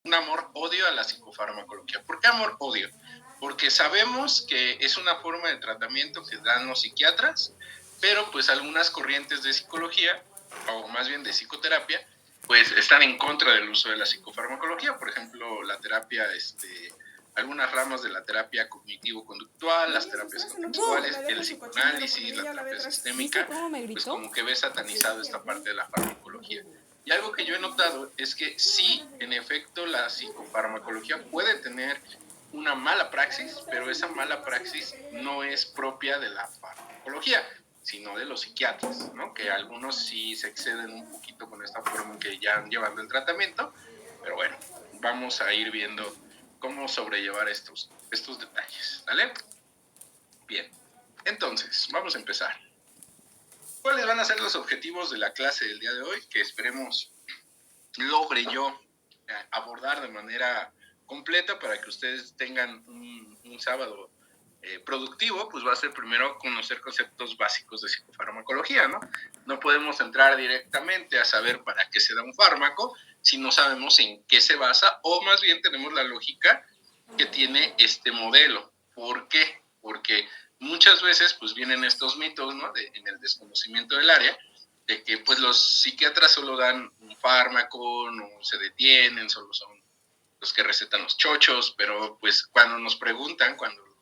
un amor-odio a la psicofarmacología. ¿Por qué amor-odio? Porque sabemos que es una forma de tratamiento que dan los psiquiatras, pero pues algunas corrientes de psicología, o más bien de psicoterapia, pues están en contra del uso de la psicofarmacología. Por ejemplo, la terapia, algunas ramas de la terapia cognitivo-conductual, las terapias conductuales, el psicoanálisis, la terapia sistémica, pues como que ve satanizado esta parte de la farmacología. Y algo que yo he notado es que sí, en efecto, la psicofarmacología puede tener una mala praxis, pero esa mala praxis no es propia de la farmacología, sino de los psiquiatras, ¿no? Que algunos sí se exceden un poquito con esta forma en que ya han llevando el tratamiento, pero bueno, vamos a ir viendo cómo sobrellevar estos detalles, ¿vale? Bien, entonces, vamos a empezar. ¿Cuáles van a ser los objetivos de la clase del día de hoy? Que esperemos logre yo abordar de manera completa para que ustedes tengan un sábado productivo. Pues va a ser primero conocer conceptos básicos de psicofarmacología, ¿no? No podemos entrar directamente a saber para qué se da un fármaco si no sabemos en qué se basa, o más bien tenemos la lógica que tiene este modelo. ¿Por qué? Porque muchas veces pues vienen estos mitos, ¿no? En el desconocimiento del área, de que pues los psiquiatras solo dan un fármaco, no se detienen, solo son los que recetan los chochos, pero pues cuando los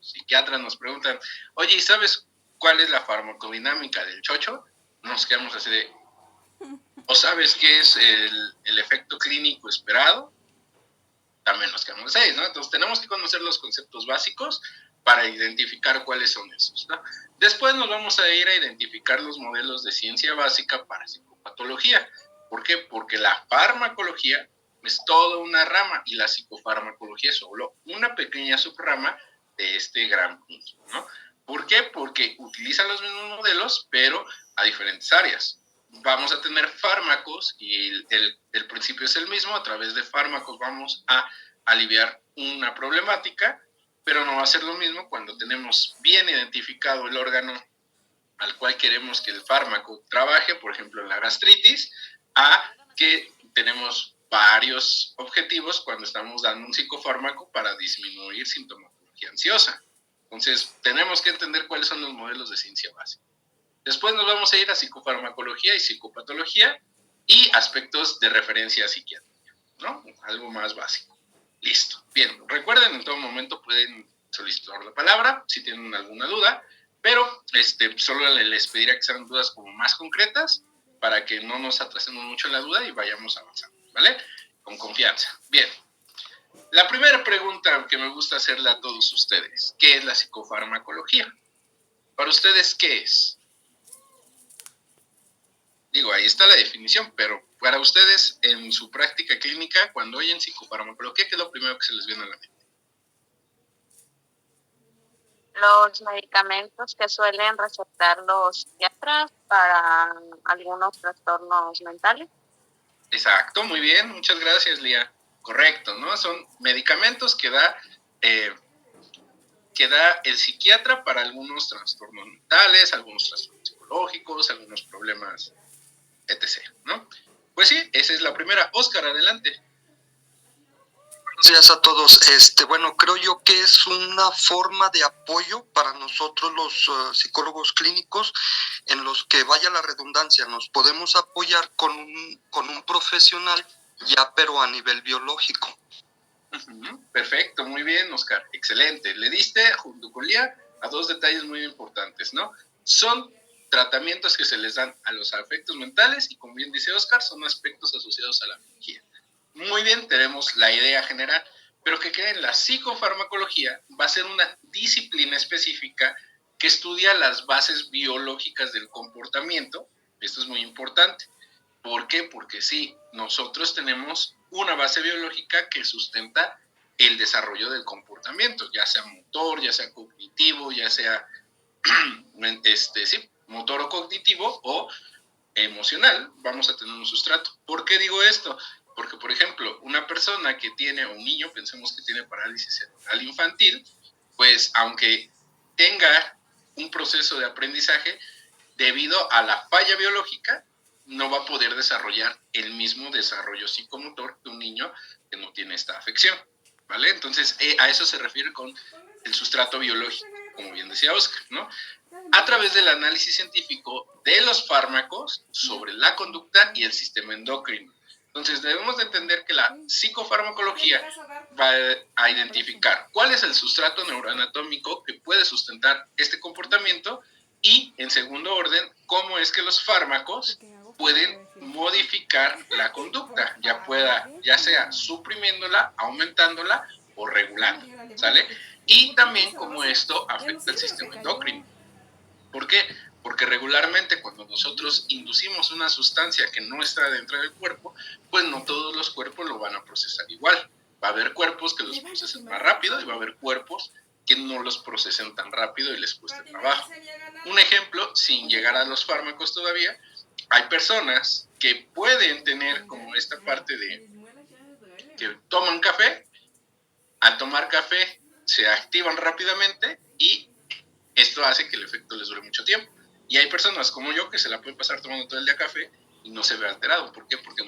psiquiatras nos preguntan, oye, ¿y sabes cuál es la farmacodinámica del chocho? Nos quedamos así de, ¿o sabes qué es el efecto clínico esperado? También nos quedamos ahí, ¿no? Entonces tenemos que conocer los conceptos básicos para identificar cuáles son esos, ¿no? Después nos vamos a ir a identificar los modelos de ciencia básica para psicopatología. ¿Por qué? Porque la farmacología es toda una rama y la psicofarmacología es solo una pequeña subrama de este gran punto, ¿no? ¿Por qué? Porque utilizan los mismos modelos, pero a diferentes áreas. Vamos a tener fármacos y el principio es el mismo. A través de fármacos vamos a aliviar una problemática, pero no va a ser lo mismo cuando tenemos bien identificado el órgano al cual queremos que el fármaco trabaje, por ejemplo en la gastritis, a que tenemos varios objetivos cuando estamos dando un psicofármaco para disminuir sintomatología ansiosa. Entonces tenemos que entender cuáles son los modelos de ciencia básica. Después nos vamos a ir a psicofarmacología y psicopatología y aspectos de referencia psiquiátrica, ¿no? Algo más básico. Listo. Bien, recuerden, en todo momento pueden solicitar la palabra si tienen alguna duda, pero solo les pediré que sean dudas como más concretas para que no nos atrasemos mucho en la duda y vayamos avanzando, ¿vale? Con confianza. Bien. La primera pregunta que me gusta hacerle a todos ustedes, ¿qué es la psicofarmacología? Para ustedes, ¿qué es? Digo, ahí está la definición, pero para ustedes, en su práctica clínica, cuando oyen psicofarmacología, ¿qué es lo primero que se les viene a la mente? Los medicamentos que suelen recetar los psiquiatras para algunos trastornos mentales. Exacto, muy bien, muchas gracias, Lía. Correcto, ¿no? Son medicamentos que da el psiquiatra para algunos trastornos mentales, algunos trastornos psicológicos, algunos problemas, etc., ¿no? Pues sí, esa es la primera. Óscar, adelante. Buenos días a todos. Bueno, creo yo que es una forma de apoyo para nosotros los psicólogos clínicos, en los que, vaya la redundancia, nos podemos apoyar con un profesional ya, pero a nivel biológico. Perfecto, muy bien, Oscar, excelente. Le diste, junto con Lía, a dos detalles muy importantes, ¿no? Son tratamientos que se les dan a los afectos mentales y, como bien dice Oscar, son aspectos asociados a la biología. Muy bien, tenemos la idea general, pero que creen, la psicofarmacología va a ser una disciplina específica que estudia las bases biológicas del comportamiento. Esto es muy importante. ¿Por qué? Porque sí, nosotros tenemos una base biológica que sustenta el desarrollo del comportamiento, ya sea motor, ya sea cognitivo, ya sea sí, motor o cognitivo o emocional, vamos a tener un sustrato. ¿Por qué digo esto? Porque, por ejemplo, una persona que tiene, un niño, pensemos que tiene parálisis cerebral infantil, pues aunque tenga un proceso de aprendizaje, debido a la falla biológica, no va a poder desarrollar el mismo desarrollo psicomotor que un niño que no tiene esta afección, ¿vale? Entonces, a eso se refiere con el sustrato biológico, como bien decía Oscar, ¿no? A través del análisis científico de los fármacos sobre la conducta y el sistema endocrino. Entonces, debemos de entender que la psicofarmacología va a identificar cuál es el sustrato neuroanatómico que puede sustentar este comportamiento y, en segundo orden, cómo es que los fármacos pueden modificar la conducta, ya sea suprimiéndola, aumentándola o regulándola, ¿sale? Y también cómo esto afecta el sistema endocrino. ¿Por qué? Porque regularmente cuando nosotros inducimos una sustancia que no está dentro del cuerpo, pues no todos los cuerpos lo van a procesar igual. Va a haber cuerpos que los procesen más rápido y va a haber cuerpos que no los procesen tan rápido y les cueste trabajo. Un ejemplo, sin llegar a los fármacos todavía, hay personas que pueden tener como esta parte de que toman café, al tomar café se activan rápidamente y esto hace que el efecto les dure mucho tiempo. Y hay personas como yo que se la pueden pasar tomando todo el día café y no se ve alterado. ¿Por qué? Porque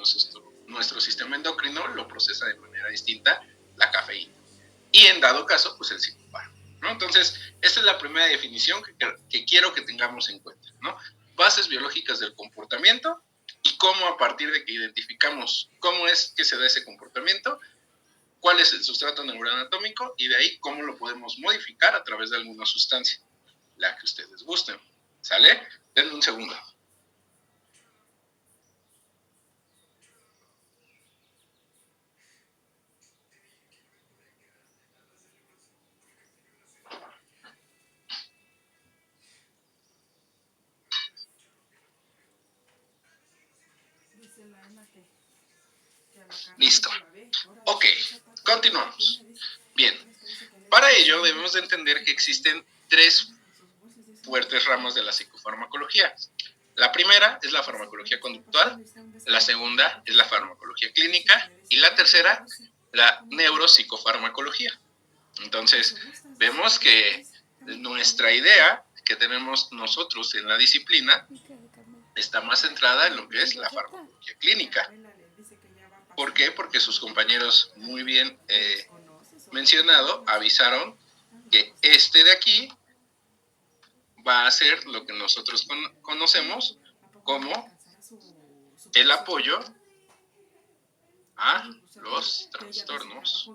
nuestro sistema endocrino lo procesa de manera distinta la cafeína. Y en dado caso, pues el psicofármaco, ¿no? Entonces, esta es la primera definición que quiero que tengamos en cuenta, ¿no? Bases biológicas del comportamiento y cómo a partir de que identificamos cómo es que se da ese comportamiento, cuál es el sustrato neuroanatómico y de ahí cómo lo podemos modificar a través de alguna sustancia, la que ustedes gusten. ¿Sale? Denme un segundo. Listo. Ok, continuamos. Bien, para ello debemos de entender que existen tres fuertes ramas de la psicofarmacología. La primera es la farmacología conductual, la segunda es la farmacología clínica y la tercera, la neuropsicofarmacología. Entonces, vemos que nuestra idea que tenemos nosotros en la disciplina está más centrada en lo que es la farmacología clínica. ¿Por qué? Porque sus compañeros muy bien mencionado avisaron que este de aquí va a ser lo que nosotros conocemos como el apoyo a los trastornos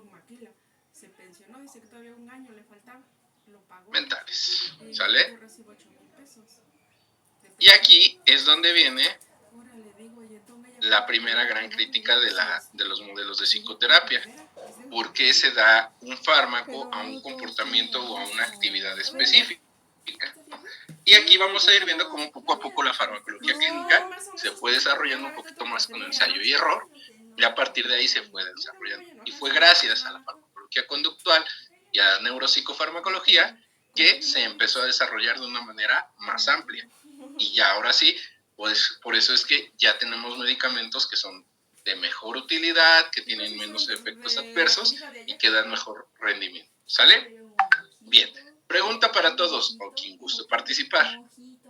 mentales. ¿Sale? Y aquí es donde viene la primera gran crítica de los modelos de psicoterapia. ¿Por qué se da un fármaco a un comportamiento o a una actividad específica? Y aquí vamos a ir viendo cómo poco a poco la farmacología clínica se fue desarrollando un poquito más con ensayo y error, y a partir de ahí se fue desarrollando. Y fue gracias a la farmacología conductual y a la neuropsicofarmacología que se empezó a desarrollar de una manera más amplia. Y ya ahora sí, pues por eso es que ya tenemos medicamentos que son de mejor utilidad, que tienen menos efectos adversos y que dan mejor rendimiento. ¿Sale? Bien. Pregunta para todos, o quien guste participar.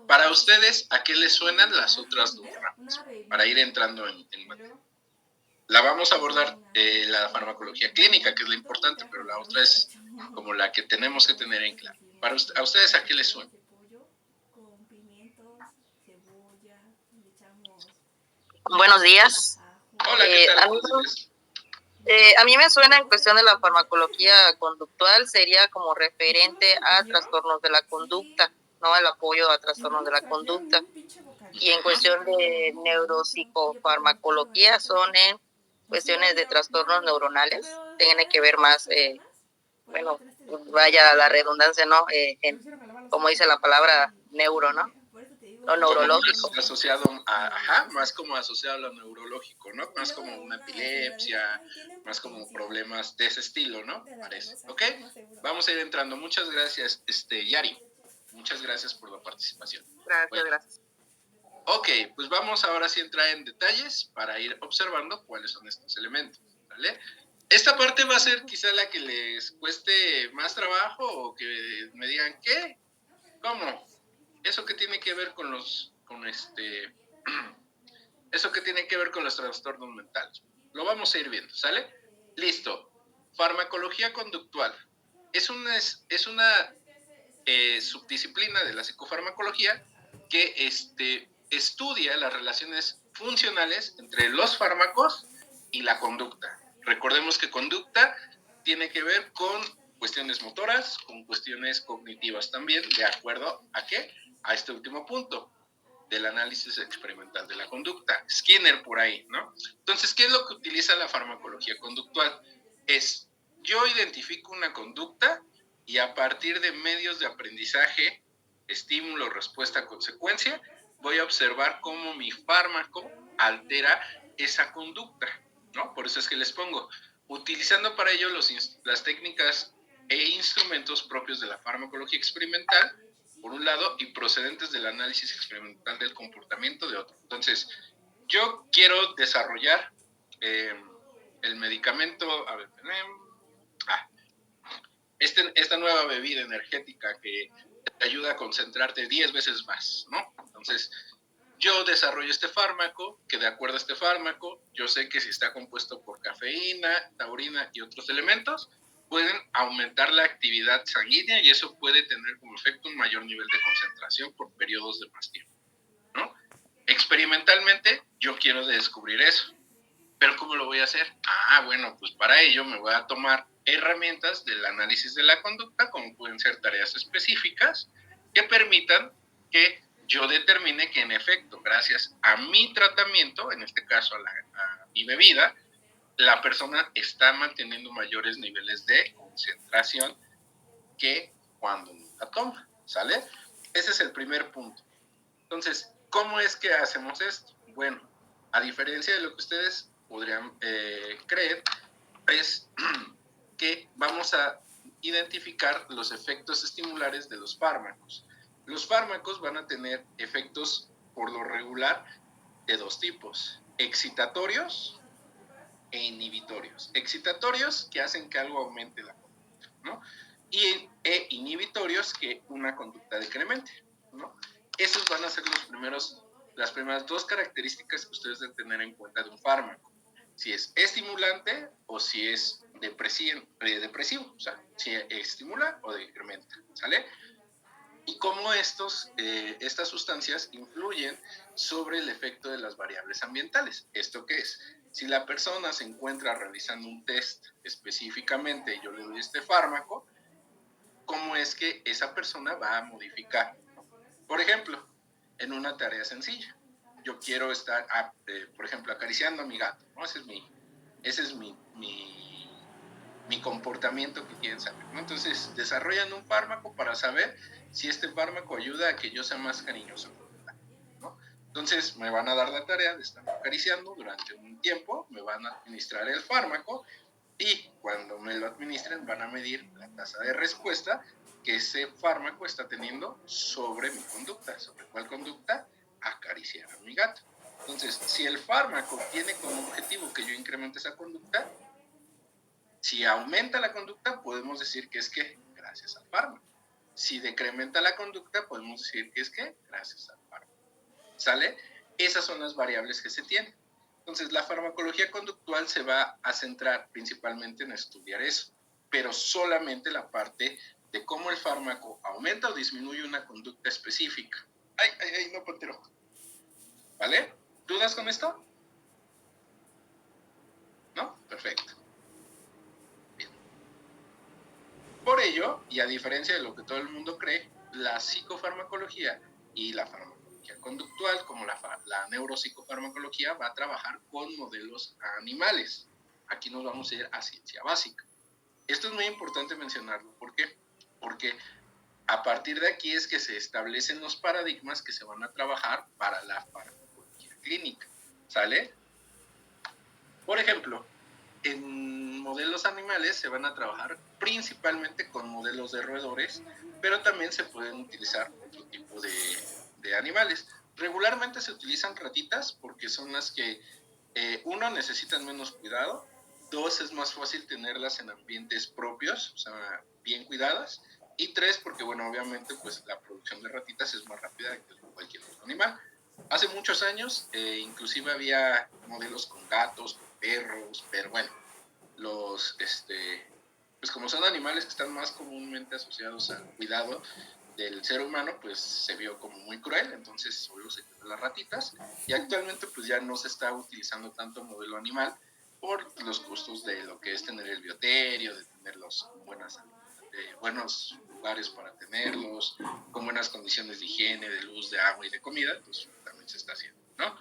Para ustedes, ¿a qué les suenan las otras dos ramas? Para ir entrando en materia. La vamos a abordar la farmacología clínica, que es la importante, pero la otra es como la que tenemos que tener en claro. ¿A ustedes a qué les suena? Buenos días. Hola, ¿qué tal? A mí me suena en cuestión de la farmacología conductual, sería como referente a trastornos de la conducta, ¿no? El apoyo a trastornos de la conducta. Y en cuestión de neuropsicofarmacología son en cuestiones de trastornos neuronales, tiene que ver más, bueno, vaya la redundancia, ¿no? Como dice la palabra neuro, ¿no? Lo neurológico. Más como asociado a lo neurológico, ¿no? Más como una epilepsia, más como problemas de ese estilo, ¿no? Parece. ¿Ok? Vamos a ir entrando. Muchas gracias, Yari. Muchas gracias por la participación. Gracias. Ok, pues vamos ahora sí a entrar en detalles para ir observando cuáles son estos elementos, ¿vale? Esta parte va a ser quizá la que les cueste más trabajo o que me digan, ¿qué? ¿Cómo? Eso que tiene que ver con eso que tiene que ver con los trastornos mentales. Lo vamos a ir viendo, ¿sale? Listo. Farmacología conductual. Es una subdisciplina de la psicofarmacología que estudia las relaciones funcionales entre los fármacos y la conducta. Recordemos que conducta tiene que ver con cuestiones motoras, con cuestiones cognitivas también, de acuerdo a qué, a este último punto del análisis experimental de la conducta. Skinner por ahí, ¿no? Entonces, ¿qué es lo que utiliza la farmacología conductual? Yo identifico una conducta y a partir de medios de aprendizaje, estímulo, respuesta, consecuencia, voy a observar cómo mi fármaco altera esa conducta, ¿no? Por eso es que les pongo, utilizando para ello las técnicas e instrumentos propios de la farmacología experimental, por un lado, y procedentes del análisis experimental del comportamiento de otro. Entonces, yo quiero desarrollar el medicamento, esta nueva bebida energética que te ayuda a concentrarte 10 veces más, ¿no? Entonces, yo desarrollo este fármaco, que de acuerdo a este fármaco, yo sé que si está compuesto por cafeína, taurina y otros elementos, pueden aumentar la actividad sanguínea y eso puede tener como efecto un mayor nivel de concentración por periodos de más tiempo, ¿no? Experimentalmente, yo quiero descubrir eso. ¿Pero cómo lo voy a hacer? Bueno, pues para ello me voy a tomar herramientas del análisis de la conducta, como pueden ser tareas específicas, que permitan que yo determine que en efecto, gracias a mi tratamiento, en este caso a mi bebida, la persona está manteniendo mayores niveles de concentración que cuando no la toma, ¿sale? Ese es el primer punto. Entonces, ¿cómo es que hacemos esto? Bueno, a diferencia de lo que ustedes podrían creer, es que vamos a identificar los efectos estimulares de los fármacos. Los fármacos van a tener efectos por lo regular de dos tipos: excitatorios e inhibitorios. Excitatorios, que hacen que algo aumente la conducta, ¿no? E inhibitorios, que una conducta decremente, ¿no? Esos van a ser las primeras dos características que ustedes deben tener en cuenta de un fármaco: si es estimulante o si es depresivo, o sea, si estimula o decrementa, ¿sale? Y cómo estas sustancias influyen sobre el efecto de las variables ambientales. ¿Esto qué es? Si la persona se encuentra realizando un test específicamente y yo le doy este fármaco, ¿cómo es que esa persona va a modificar? Por ejemplo, en una tarea sencilla, yo quiero estar, por ejemplo, acariciando a mi gato, ¿no? Ese es mi comportamiento que quieren saber, ¿no? Entonces, desarrollan un fármaco para saber si este fármaco ayuda a que yo sea más cariñoso, ¿no? Entonces, me van a dar la tarea de estar acariciando durante un tiempo, me van a administrar el fármaco y cuando me lo administren van a medir la tasa de respuesta que ese fármaco está teniendo sobre mi conducta. ¿Sobre cuál conducta? Acariciar a mi gato. Entonces, si el fármaco tiene como objetivo que yo incremente esa conducta, si aumenta la conducta, podemos decir que es que gracias al fármaco. Si decrementa la conducta, podemos decir que es que gracias al fármaco. ¿Sale? Esas son las variables que se tienen. Entonces, la farmacología conductual se va a centrar principalmente en estudiar eso, pero solamente la parte de cómo el fármaco aumenta o disminuye una conducta específica. ¡Ay, no, Pantero! ¿Vale? ¿Dudas con esto? ¿No? Perfecto. Bien. Por ello, y a diferencia de lo que todo el mundo cree, la psicofarmacología y la farmacología conductual, como la neuropsicofarmacología, va a trabajar con modelos animales. Aquí nos vamos a ir a ciencia básica. Esto es muy importante mencionarlo. ¿Por qué? Porque a partir de aquí es que se establecen los paradigmas que se van a trabajar para la farmacología clínica. ¿Sale? Por ejemplo, en modelos animales se van a trabajar principalmente con modelos de roedores, pero también se pueden utilizar otro tipo de animales. Regularmente se utilizan ratitas porque son las que, uno, necesitan menos cuidado, dos, es más fácil tenerlas en ambientes propios, o sea, bien cuidadas, y tres, porque, bueno, obviamente, pues la producción de ratitas es más rápida que cualquier otro animal. Hace muchos años, inclusive había modelos con gatos, con perros, pero bueno, los, pues como son animales que están más comúnmente asociados al cuidado del ser humano, pues se vio como muy cruel, entonces solo se quedó las ratitas, y actualmente pues ya no se está utilizando tanto modelo animal por los costos de lo que es tener el bioterio, de tenerlos con buenos lugares para tenerlos, con buenas condiciones de higiene, de luz, de agua y de comida, pues también se está haciendo, ¿no?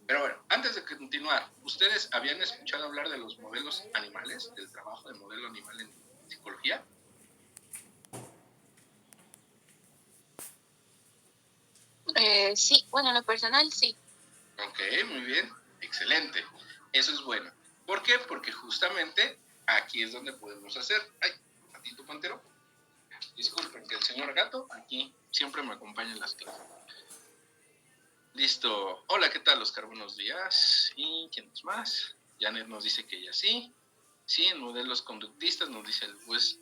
Pero bueno, antes de continuar, ¿ustedes habían escuchado hablar de los modelos animales, del trabajo de modelo animal en psicología? Sí, bueno, en lo personal sí. Ok, muy bien, excelente. Eso es bueno. ¿Por qué? Porque justamente aquí es donde podemos hacer. Ay, gatito pantero. Disculpen que el señor gato aquí siempre me acompaña en las clases. Listo. Hola, ¿qué tal, Oscar? Buenos días. ¿Y quién es más? Janet nos dice que ella sí. Sí, en modelos conductistas nos dice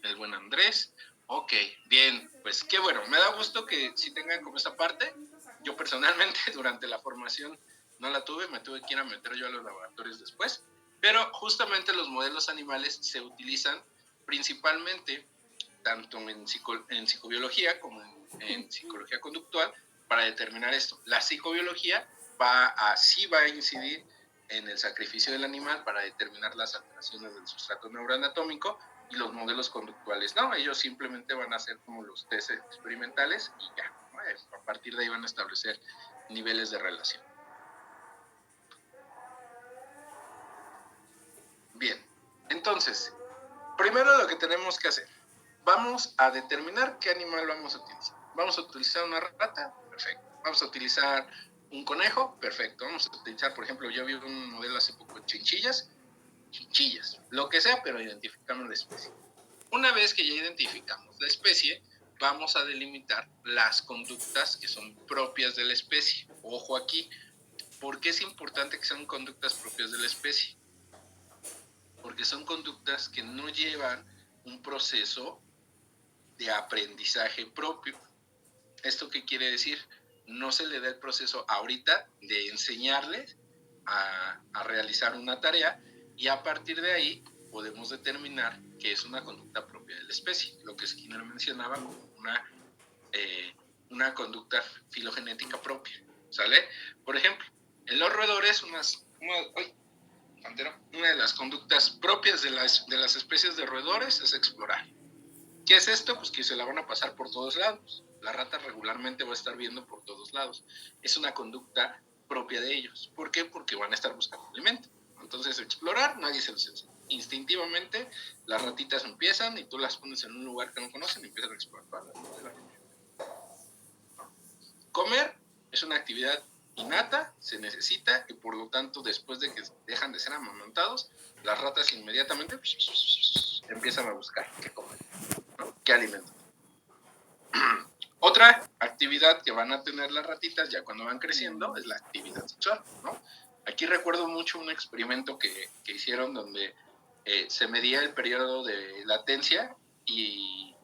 el buen Andrés. Ok, bien, pues qué bueno. Me da gusto que sí tengan como esa parte. Yo personalmente durante la formación no la tuve, me tuve que ir a meter yo a los laboratorios después. Pero justamente los modelos animales se utilizan principalmente tanto en psicobiología como en psicología conductual para determinar esto. La psicobiología sí va a incidir en el sacrificio del animal para determinar las alteraciones del sustrato neuroanatómico, y los modelos conductuales no, ellos simplemente van a hacer como los test experimentales y ya, ¿no? A partir de ahí van a establecer niveles de relación. Bien, entonces, primero lo que tenemos que hacer, vamos a determinar qué animal vamos a utilizar. ¿Vamos a utilizar una rata? Perfecto. ¿Vamos a utilizar un conejo? Perfecto. Vamos a utilizar, por ejemplo, yo vi un modelo hace poco de chinchillas, lo que sea, pero identificamos la especie. Una vez que ya identificamos la especie, vamos a delimitar las conductas que son propias de la especie. Ojo aquí, ¿por qué es importante que sean conductas propias de la especie? Porque son conductas que no llevan un proceso de aprendizaje propio. ¿Esto qué quiere decir? No se le da el proceso ahorita de enseñarles a realizar una tarea, y a partir de ahí podemos determinar que es una conducta propia de la especie, lo que Skinner mencionaba como una conducta filogenética propia, ¿sale? Por ejemplo, en los roedores, una de las conductas propias de las especies de roedores es explorar. ¿Qué es esto? Pues que se la van a pasar por todos lados. La rata regularmente va a estar viendo por todos lados. Es una conducta propia de ellos. ¿Por qué? Porque van a estar buscando alimento. Entonces, explorar, nadie se los enseña. Instintivamente, las ratitas empiezan y tú las pones en un lugar que no conocen y empiezan a explorar. Comer es una actividad innata, se necesita, y por lo tanto, después de que dejan de ser amamantados, las ratas inmediatamente empiezan a buscar qué comer, ¿no? ¿Qué alimento? Otra actividad que van a tener las ratitas ya cuando van creciendo es la actividad sexual, ¿no? Aquí recuerdo mucho un experimento que hicieron donde se medía el periodo de latencia y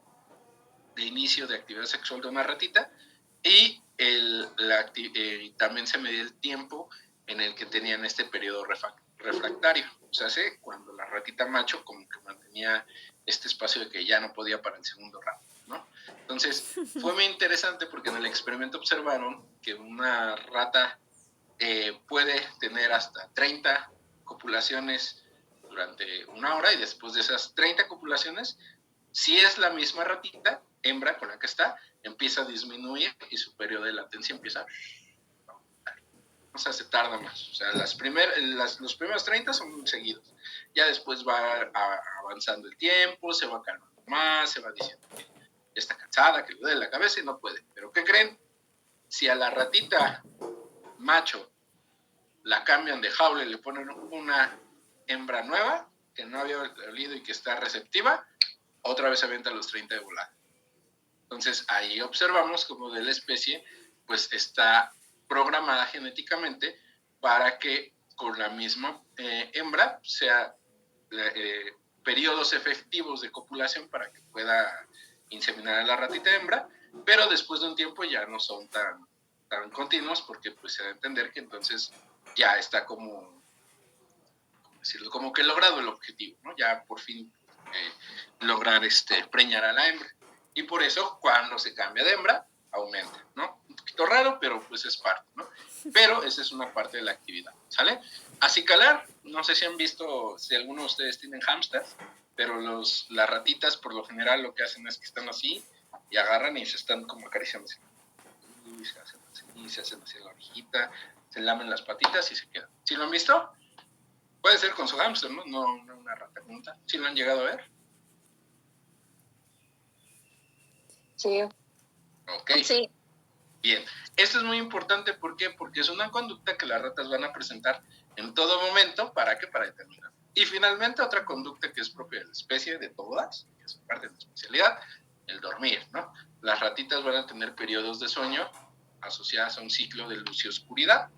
de inicio de actividad sexual de una ratita, y también se medía el tiempo en el que tenían este periodo refractario. O sea, cuando la ratita macho como que mantenía este espacio de que ya no podía para el segundo round, ¿no? Entonces, fue muy interesante porque en el experimento observaron que una rata puede tener hasta 30 copulaciones durante una hora, y después de esas 30 copulaciones, si es la misma ratita, hembra con la que está, empieza a disminuir y su periodo de latencia empieza a... O sea, se tarda más. O sea, los primeros 30 son seguidos. Ya después va avanzando el tiempo, se va calmando más, se va diciendo que está cansada, que le duele la cabeza y no puede. Pero ¿qué creen? Si a la ratita macho la cambian de jaula y le ponen una hembra nueva, que no había olido y que está receptiva, otra vez se avienta los 30 de volada. Entonces ahí observamos como de la especie pues está programada genéticamente para que con la misma hembra sea periodos efectivos de copulación para que pueda inseminar a la ratita hembra, pero después de un tiempo ya no son tan continuos, porque pues se da a entender que entonces ya está como decirlo, como que logrado el objetivo, ¿no? Ya por fin lograr preñar a la hembra. Y por eso cuando se cambia de hembra, aumenta, ¿no? Un poquito raro, pero pues es parte, ¿no? Pero esa es una parte de la actividad, ¿sale? Acicalar, no sé si han visto, si alguno de ustedes tienen hámsters, pero las ratitas por lo general lo que hacen es que están así y agarran y se están como acariciando así. Y se hacen así la orejita, se lamen las patitas y se quedan. ¿Sí lo han visto? Puede ser con su hámster, ¿no? No una rata como tal. ¿Sí lo han llegado a ver? Sí. Ok. Sí. Bien. Esto es muy importante, ¿por qué? Porque es una conducta que las ratas van a presentar en todo momento. ¿Para qué? Para determinar. Y finalmente otra conducta que es propia de la especie, de todas, que es parte de la especialidad, el dormir, ¿no? Las ratitas van a tener periodos de sueño asociadas a un ciclo de luz y oscuridad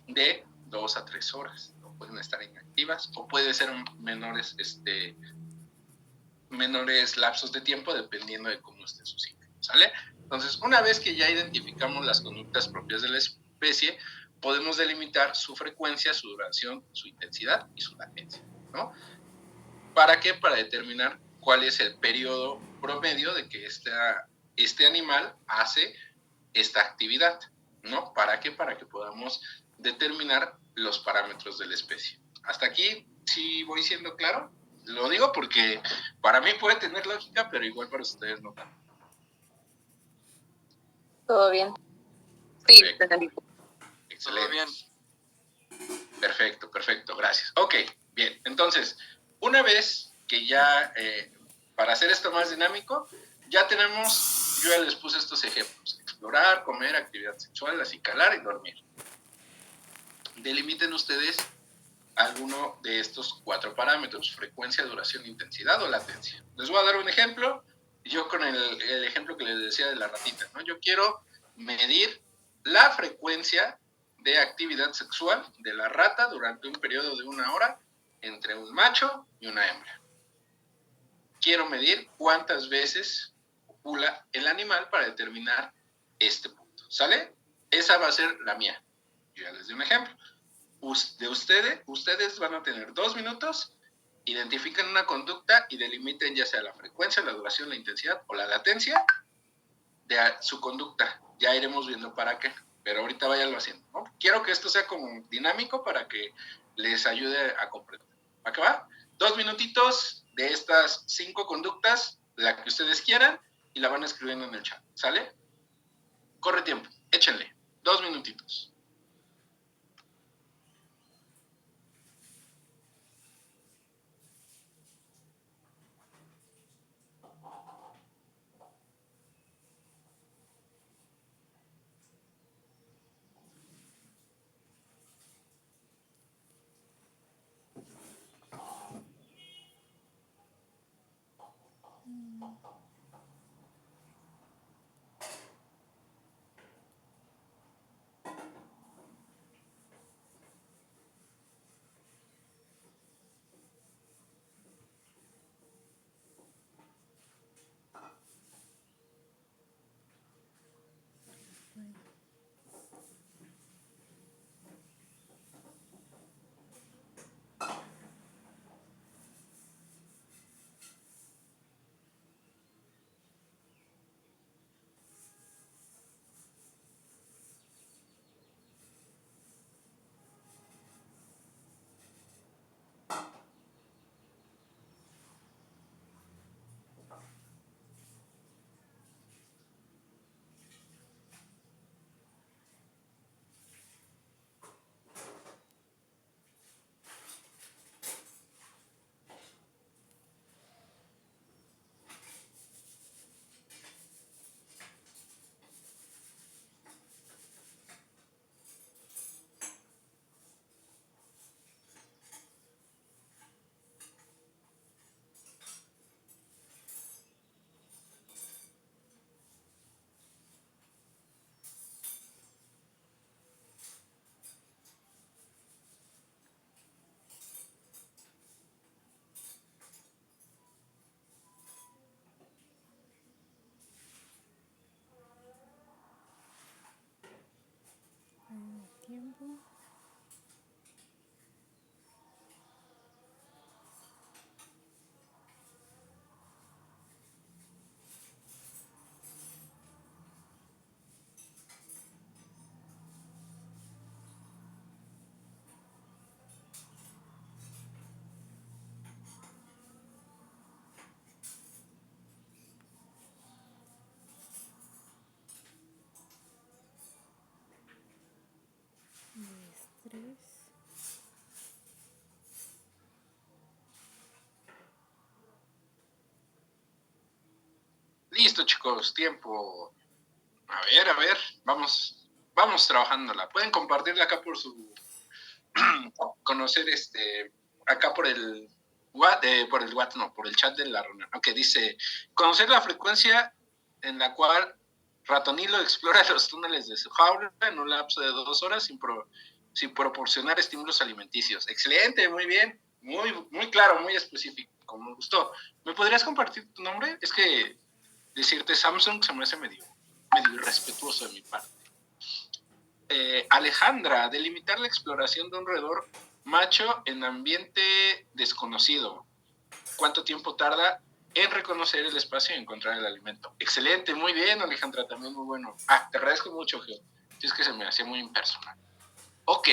de 2 a 3 horas. No pueden estar inactivas o puede ser menores lapsos de tiempo dependiendo de cómo esté su ciclo, ¿sale? Entonces, una vez que ya identificamos las conductas propias de la especie, podemos delimitar su frecuencia, su duración, su intensidad y su latencia, ¿no? ¿Para qué? Para determinar cuál es el periodo promedio de que este animal hace esta actividad, ¿no? ¿Para qué? Para que podamos determinar los parámetros de la especie. Hasta aquí, ¿sí voy siendo claro? Lo digo porque para mí puede tener lógica, pero igual para ustedes no tanto. Todo bien. Sí, Perfecto. entendí. Excelente. Todo bien. Perfecto, gracias. Ok, bien. Entonces, una vez que ya, para hacer esto más dinámico, ya tenemos, yo ya les puse estos ejemplos: explorar, comer, actividad sexual, acicalar y dormir. Delimiten ustedes alguno de estos 4 parámetros: frecuencia, duración, intensidad o latencia. Les voy a dar un ejemplo. Yo con el ejemplo que les decía de la ratita, ¿no? Yo quiero medir la frecuencia de actividad sexual de la rata durante un periodo de 1 hora entre un macho y una hembra. Quiero medir cuántas veces copula el animal para determinar este punto, ¿sale? Esa va a ser la mía. Yo ya les di un ejemplo. De ustedes van a tener 2 minutos, identifiquen una conducta y delimiten ya sea la frecuencia, la duración, la intensidad o la latencia de su conducta. Ya iremos viendo para qué, pero ahorita váyanlo haciendo, ¿no? Quiero que esto sea como dinámico para que les ayude a comprender. ¿A qué va? 2 minutitos de estas 5 conductas, la que ustedes quieran, y la van escribiendo en el chat, ¿sale? Corre tiempo, échenle, 2 minutitos. Listo, chicos, tiempo. A ver, vamos trabajándola. Pueden compartirla acá por su conocer acá por el por el chat de la reunión. Ok, dice, conocer la frecuencia en la cual Ratonilo explora los túneles de su jaula en un lapso de 2 horas sin proporcionar estímulos alimenticios. Excelente, muy bien, muy claro, muy específico, me gustó. ¿Me podrías compartir tu nombre? Es que decirte Samsung se me hace medio irrespetuoso de mi parte. Alejandra, delimitar la exploración de un roedor macho en ambiente desconocido. ¿Cuánto tiempo tarda en reconocer el espacio y encontrar el alimento? Excelente, muy bien, Alejandra, también muy bueno. Te agradezco mucho, Geo. Es que se me hacía muy impersonal. Ok,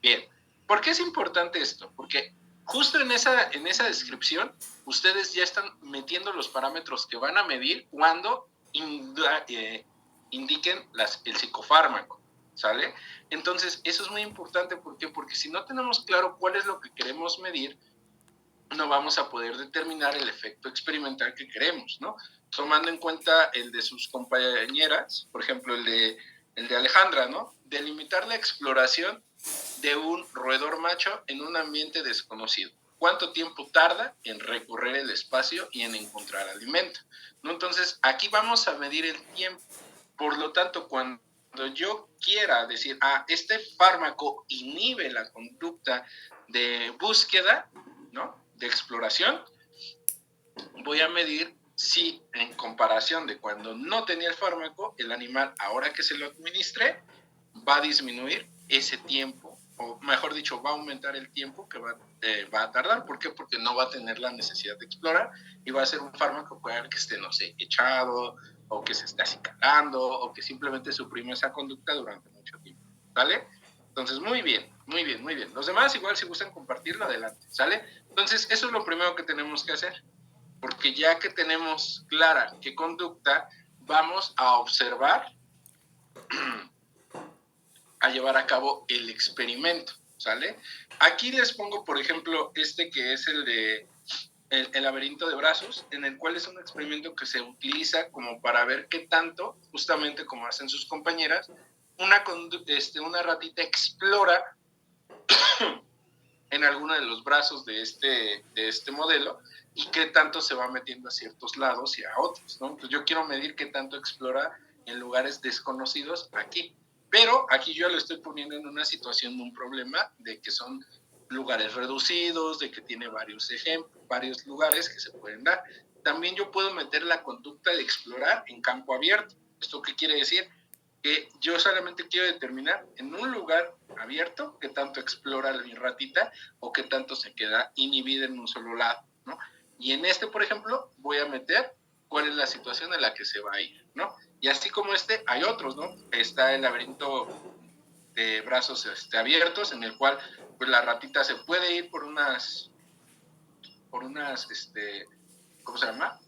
bien. ¿Por qué es importante esto? Porque justo en esa descripción, ustedes ya están metiendo los parámetros que van a medir cuando indiquen el psicofármaco, ¿sale? Entonces, eso es muy importante. ¿Por qué? Porque si no tenemos claro cuál es lo que queremos medir, no vamos a poder determinar el efecto experimental que queremos, ¿no? Tomando en cuenta el de sus compañeras, por ejemplo, el de Alejandra, ¿no? Delimitar la exploración de un roedor macho en un ambiente desconocido. ¿Cuánto tiempo tarda en recorrer el espacio y en encontrar alimento? ¿No? Entonces, aquí vamos a medir el tiempo. Por lo tanto, cuando yo quiera decir, este fármaco inhibe la conducta de búsqueda, ¿no? De exploración, voy a medir si en comparación de cuando no tenía el fármaco, el animal, ahora que se lo administre, va a disminuir ese tiempo, o mejor dicho, va a aumentar el tiempo que va a tardar. ¿Por qué? Porque no va a tener la necesidad de explorar y va a ser un fármaco que esté, no sé, echado, o que se esté acicalando, o que simplemente suprime esa conducta durante mucho tiempo, ¿vale? Entonces, muy bien, muy bien, muy bien. Los demás, igual, si gustan compartirlo, adelante, ¿sale? Entonces, eso es lo primero que tenemos que hacer, porque ya que tenemos clara qué conducta, vamos a observar a llevar a cabo el experimento, ¿sale? Aquí les pongo, por ejemplo, que es el de el laberinto de brazos, en el cual es un experimento que se utiliza como para ver qué tanto, justamente como hacen sus compañeras, una ratita explora en alguno de los brazos de este modelo y qué tanto se va metiendo a ciertos lados y a otros, ¿no? Entonces yo quiero medir qué tanto explora en lugares desconocidos aquí. Pero aquí yo lo estoy poniendo en una situación de un problema de que son lugares reducidos, de que tiene varios ejemplos, varios lugares que se pueden dar. También yo puedo meter la conducta de explorar en campo abierto. ¿Esto qué quiere decir? Que yo solamente quiero determinar en un lugar abierto qué tanto explora mi ratita o qué tanto se queda inhibida en un solo lado, ¿no? Y en por ejemplo, voy a meter cuál es la situación en la que se va a ir, ¿no? Y así como hay otros, ¿no? Está el laberinto de brazos abiertos, en el cual pues la ratita se puede ir por unas ¿cómo se llama?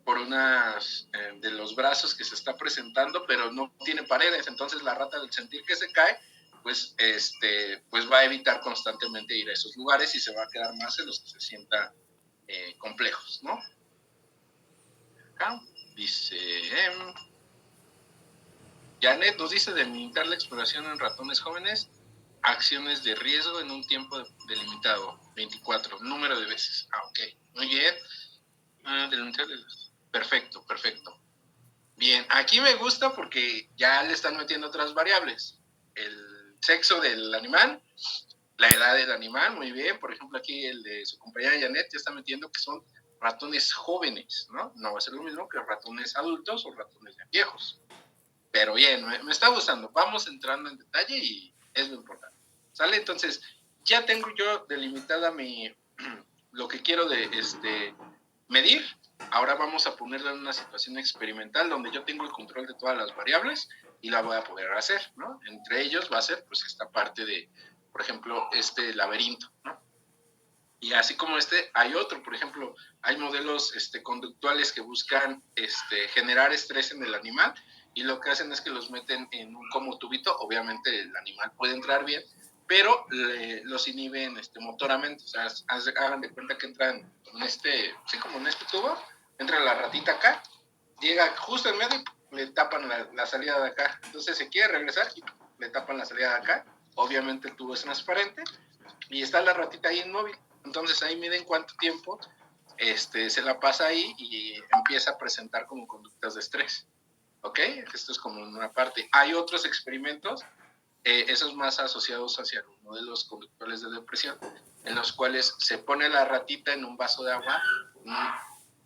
Por unas de los brazos que se está presentando, pero no tiene paredes. Entonces la rata, al sentir que se cae, pues va a evitar constantemente ir a esos lugares y se va a quedar más en los que se sientan complejos, ¿no? Acá dice Janet nos dice delimitar la exploración en ratones jóvenes, acciones de riesgo en un tiempo delimitado, 24, número de veces. Ok, muy bien. Perfecto. Bien, aquí me gusta porque ya le están metiendo otras variables. El sexo del animal, la edad del animal, muy bien. Por ejemplo, aquí el de su compañera Janet ya está metiendo que son ratones jóvenes, ¿no? No va a ser lo mismo que ratones adultos o ratones ya viejos. Pero bien, me está gustando. Vamos entrando en detalle y es lo importante. ¿Sale? Entonces, ya tengo yo delimitada lo que quiero medir. Ahora vamos a ponerla en una situación experimental donde yo tengo el control de todas las variables y la voy a poder hacer, ¿no? Entre ellos va a ser pues esta parte de, por ejemplo, laberinto, ¿no? Y así como hay otro, por ejemplo, hay modelos conductuales que buscan generar estrés en el animal y lo que hacen es que los meten en un como tubito. Obviamente el animal puede entrar bien, pero los inhiben motoramente. O sea, hagan de cuenta que entran en como en este tubo, entra la ratita acá llega justo en medio y le tapan la salida de acá. Entonces se quiere regresar y le tapan la salida de acá. Obviamente el tubo es transparente y está la ratita ahí inmóvil. Entonces ahí miden cuánto tiempo se la pasa ahí y empieza a presentar como conductas de estrés. ¿Ok? Esto es como una parte. Hay otros experimentos, esos más asociados hacia los modelos conductuales de depresión, en los cuales se pone la ratita en un vaso de agua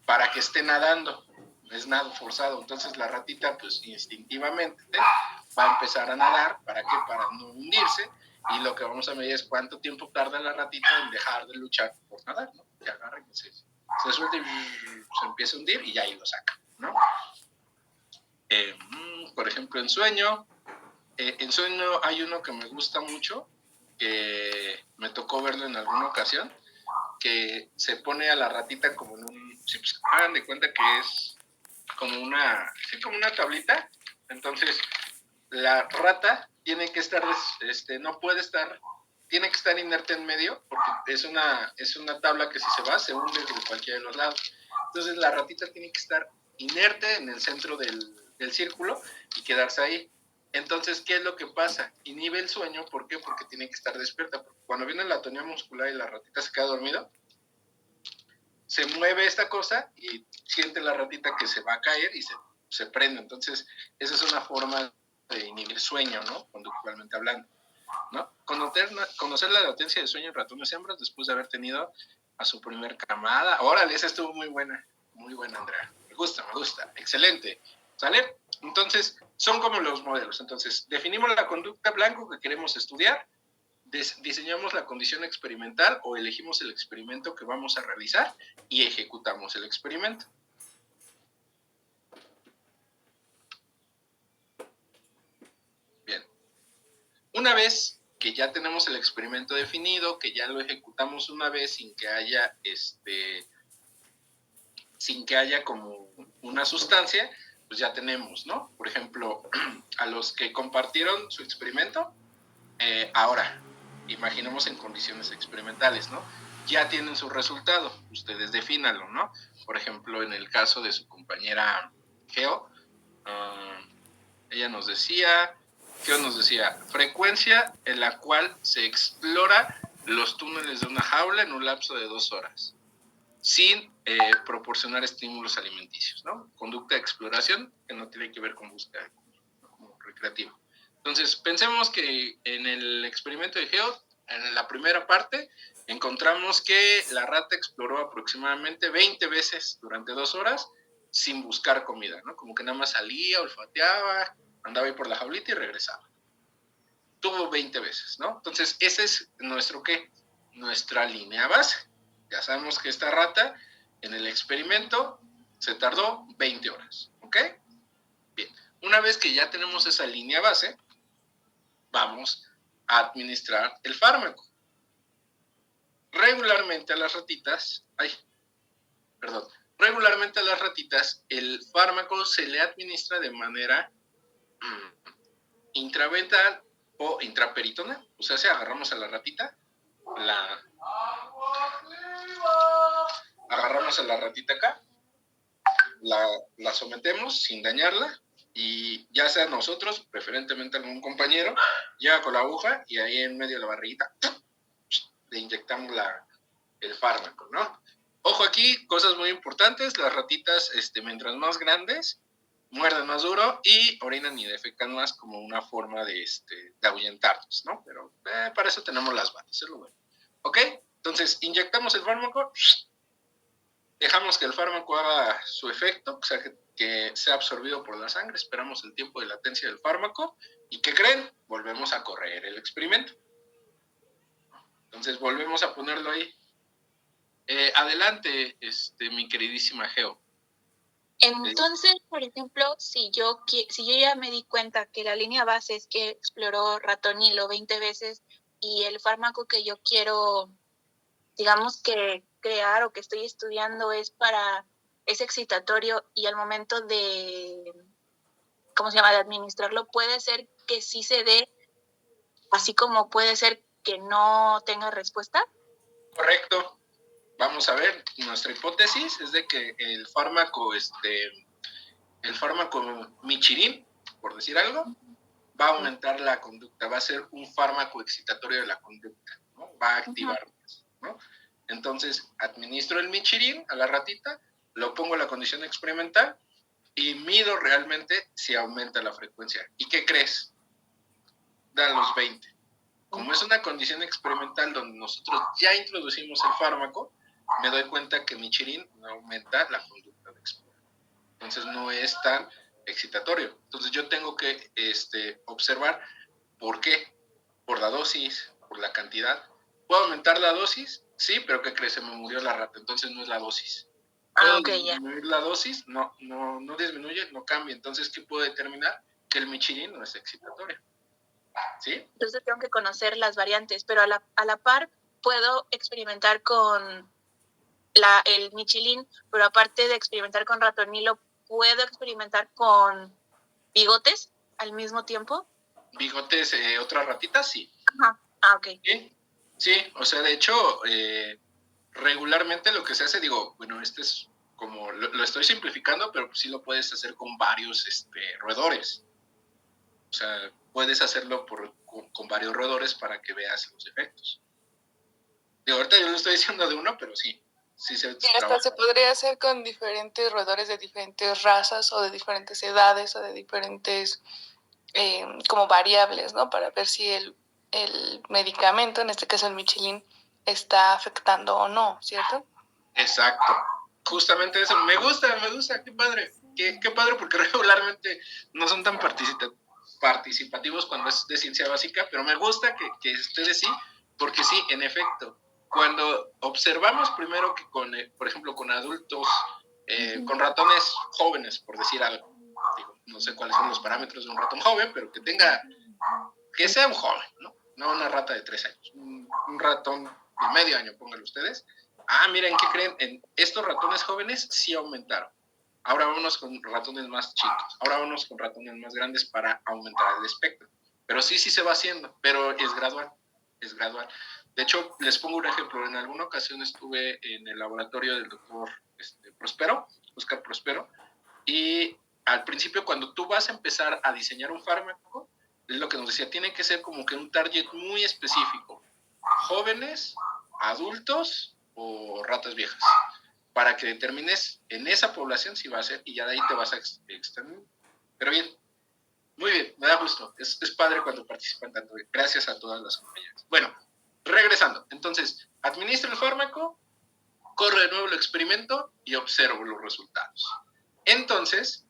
para que esté nadando. Es nado forzado. Entonces la ratita, pues instintivamente va a empezar a nadar. ¿Para qué? Para no hundirse. Y lo que vamos a medir es cuánto tiempo tarda la ratita en dejar de luchar por nadar, ¿no? Que agarra y se suelta y se empieza a hundir y ya ahí lo saca, ¿no? Por ejemplo, en sueño hay uno que me gusta mucho, que me tocó verlo en alguna ocasión, que se pone a la ratita como en un... Sí, pues hagan de cuenta que es como una tablita. Entonces, la rata tiene que estar, no puede estar, tiene que estar inerte en medio, porque es una tabla que si se va, se hunde de cualquiera de los lados. Entonces, la ratita tiene que estar inerte en el centro del círculo y quedarse ahí. Entonces, ¿qué es lo que pasa? Inhibe el sueño. ¿Por qué? Porque tiene que estar despierta. Porque cuando viene la atonía muscular y la ratita se queda dormida, se mueve esta cosa y siente la ratita que se va a caer y se prende. Entonces, esa es una forma de inhibir sueño, ¿no? Conductualmente hablando, ¿no? Conocer la latencia de sueño en ratones hembras después de haber tenido a su primer camada. Órale, esa estuvo muy buena, Andrea. Me gusta, excelente, ¿sale? Entonces, son como los modelos. Entonces, definimos la conducta blanco que queremos estudiar, diseñamos la condición experimental o elegimos el experimento que vamos a realizar y ejecutamos el experimento. Bien. Una vez que ya tenemos el experimento definido, que ya lo ejecutamos una vez sin que haya como una sustancia, pues ya tenemos, ¿no? Por ejemplo, a los que compartieron su experimento, ahora, imaginemos en condiciones experimentales, ¿no? Ya tienen su resultado, ustedes defínanlo, ¿no? Por ejemplo, en el caso de su compañera Geo, ella nos decía, frecuencia en la cual se explora los túneles de una jaula en un lapso de 2 horas, sin proporcionar estímulos alimenticios, ¿no? Conducta de exploración que no tiene que ver con búsqueda como recreativa. Entonces, pensemos que en el experimento de Geo, en la primera parte, encontramos que la rata exploró aproximadamente 20 veces durante 2 horas sin buscar comida, ¿no? Como que nada más salía, olfateaba, andaba ahí por la jaulita y regresaba. Tuvo 20 veces, ¿no? Entonces, ese es nuestra línea base. Ya sabemos que esta rata en el experimento se tardó 20 horas, ¿ok? Bien, una vez que ya tenemos esa línea base, vamos a administrar el fármaco. Regularmente a las ratitas, el fármaco se le administra de manera intravental o intraperitona. O sea, si agarramos a la ratita, acá, la sometemos sin dañarla, y ya sea nosotros, preferentemente algún compañero, llega con la aguja y ahí en medio de la barriguita le inyectamos el fármaco, ¿no? Ojo aquí, cosas muy importantes: las ratitas, mientras más grandes, muerden más duro y orinan y defecan más, como una forma de ahuyentarnos, ¿no? Pero para eso tenemos las balas, es lo bueno. ¿Ok? Entonces, inyectamos el fármaco, dejamos que el fármaco haga su efecto, o sea, que sea absorbido por la sangre, esperamos el tiempo de latencia del fármaco, y ¿qué creen? Volvemos a correr el experimento. Entonces, volvemos a ponerlo ahí. Adelante, mi queridísima Geo. Entonces, por ejemplo, si yo ya me di cuenta que la línea base es que exploró ratonilo 20 veces y el fármaco que yo quiero, digamos, que crear o que estoy estudiando es excitatorio, y al momento de, de administrarlo, puede ser que sí se dé, así como puede ser que no tenga respuesta. Correcto. Vamos a ver, nuestra hipótesis es de que el fármaco el fármaco Michirin, por decir algo, va a aumentar la conducta, va a ser un fármaco excitatorio de la conducta, ¿no? Va a activar más, ¿no? Entonces, administro el Michirin a la ratita, lo pongo en la condición experimental y mido realmente si aumenta la frecuencia. ¿Y qué crees? Da los 20. Como es una condición experimental donde nosotros ya introducimos el fármaco, me doy cuenta que Michirin no aumenta la conducta de explorar. Entonces no es tan excitatorio. Entonces yo tengo que observar por qué, por la dosis, por la cantidad. ¿Puedo aumentar la dosis? Sí, pero ¿qué crees? Se me murió la rata, entonces no es la dosis. ¿Puedo disminuir la dosis? No disminuye, no cambia. Entonces, ¿qué puedo determinar? Que el Michirin no es excitatorio. ¿Sí? Entonces tengo que conocer las variantes, pero a la par puedo experimentar con el Michelin, pero aparte de experimentar con ratonilo, ¿puedo experimentar con bigotes al mismo tiempo? ¿Bigotes, otra ratita? Sí. Ajá. Ok. Sí, o sea, de hecho, regularmente lo que se hace, digo, bueno, es como, lo estoy simplificando, pero sí lo puedes hacer con varios roedores. O sea, puedes hacerlo con varios roedores para que veas los efectos. Digo, ahorita yo lo estoy diciendo de uno, pero sí se y hasta se podría hacer con diferentes roedores de diferentes razas o de diferentes edades o de diferentes como variables, ¿no? Para ver si el medicamento, en este caso el Michelin, está afectando o no, ¿cierto? Exacto. Justamente eso. Me gusta, qué padre. Qué padre porque regularmente no son tan participativos cuando es de ciencia básica, pero me gusta que ustedes sí, porque sí, en efecto, cuando observamos primero que por ejemplo, con adultos, con ratones jóvenes, por decir algo, digo, no sé cuáles son los parámetros de un ratón joven, pero que sea un joven, ¿no? No una rata de 3 años, un ratón de medio año, pónganlo ustedes. Miren, ¿qué creen? Estos ratones jóvenes sí aumentaron. Ahora vámonos con ratones más chicos. Ahora vámonos con ratones más grandes para aumentar el espectro. Pero sí se va haciendo, pero es gradual. Es gradual. De hecho, les pongo un ejemplo. En alguna ocasión estuve en el laboratorio del doctor Prospero, Oscar Prospero, y al principio cuando tú vas a empezar a diseñar un fármaco, es lo que nos decía, tiene que ser como que un target muy específico. Jóvenes, adultos o ratas viejas, para que determines en esa población si va a ser y ya de ahí te vas a extender. Pero bien, muy bien, me da gusto. Es padre cuando participan tanto. Gracias a todas las compañeras. Bueno, regresando. Entonces, administro el fármaco, corro de nuevo el experimento y observo los resultados. Entonces,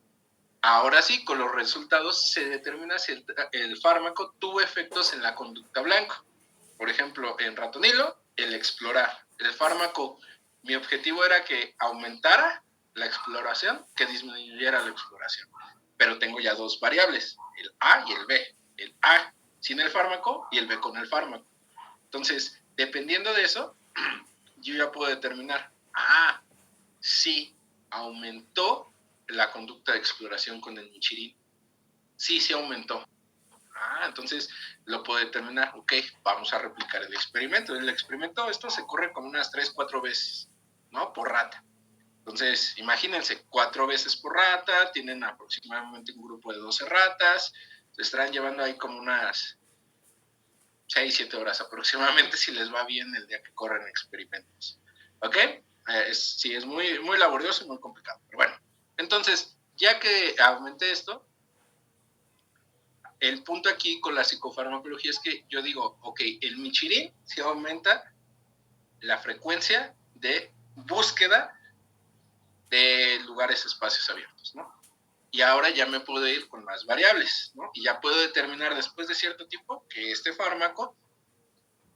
ahora sí, con los resultados se determina si el fármaco tuvo efectos en la conducta blanca. Por ejemplo, en ratonilo, el explorar. El fármaco, mi objetivo era que aumentara la exploración, que disminuyera la exploración. Pero tengo ya dos variables, el A y el B. El A sin el fármaco y el B con el fármaco. Entonces, dependiendo de eso, yo ya puedo determinar, sí, aumentó la conducta de exploración con el Michirin. Sí aumentó. Entonces lo puedo determinar, ok, vamos a replicar el experimento. El experimento, esto se corre como unas 3-4 veces, ¿no? Por rata. Entonces, imagínense, 4 veces por rata, tienen aproximadamente un grupo de 12 ratas, se estarán llevando ahí como unas 6-7 horas aproximadamente si les va bien el día que corren experimentos. ¿Ok? Sí, es muy, muy laborioso y muy complicado. Pero bueno, entonces, ya que aumenté esto, el punto aquí con la psicofarmacología es que yo digo, ok, el Michirin sí aumenta la frecuencia de búsqueda de lugares, espacios abiertos, ¿no? Y ahora ya me puedo ir con más variables, ¿no? Y ya puedo determinar después de cierto tiempo que este fármaco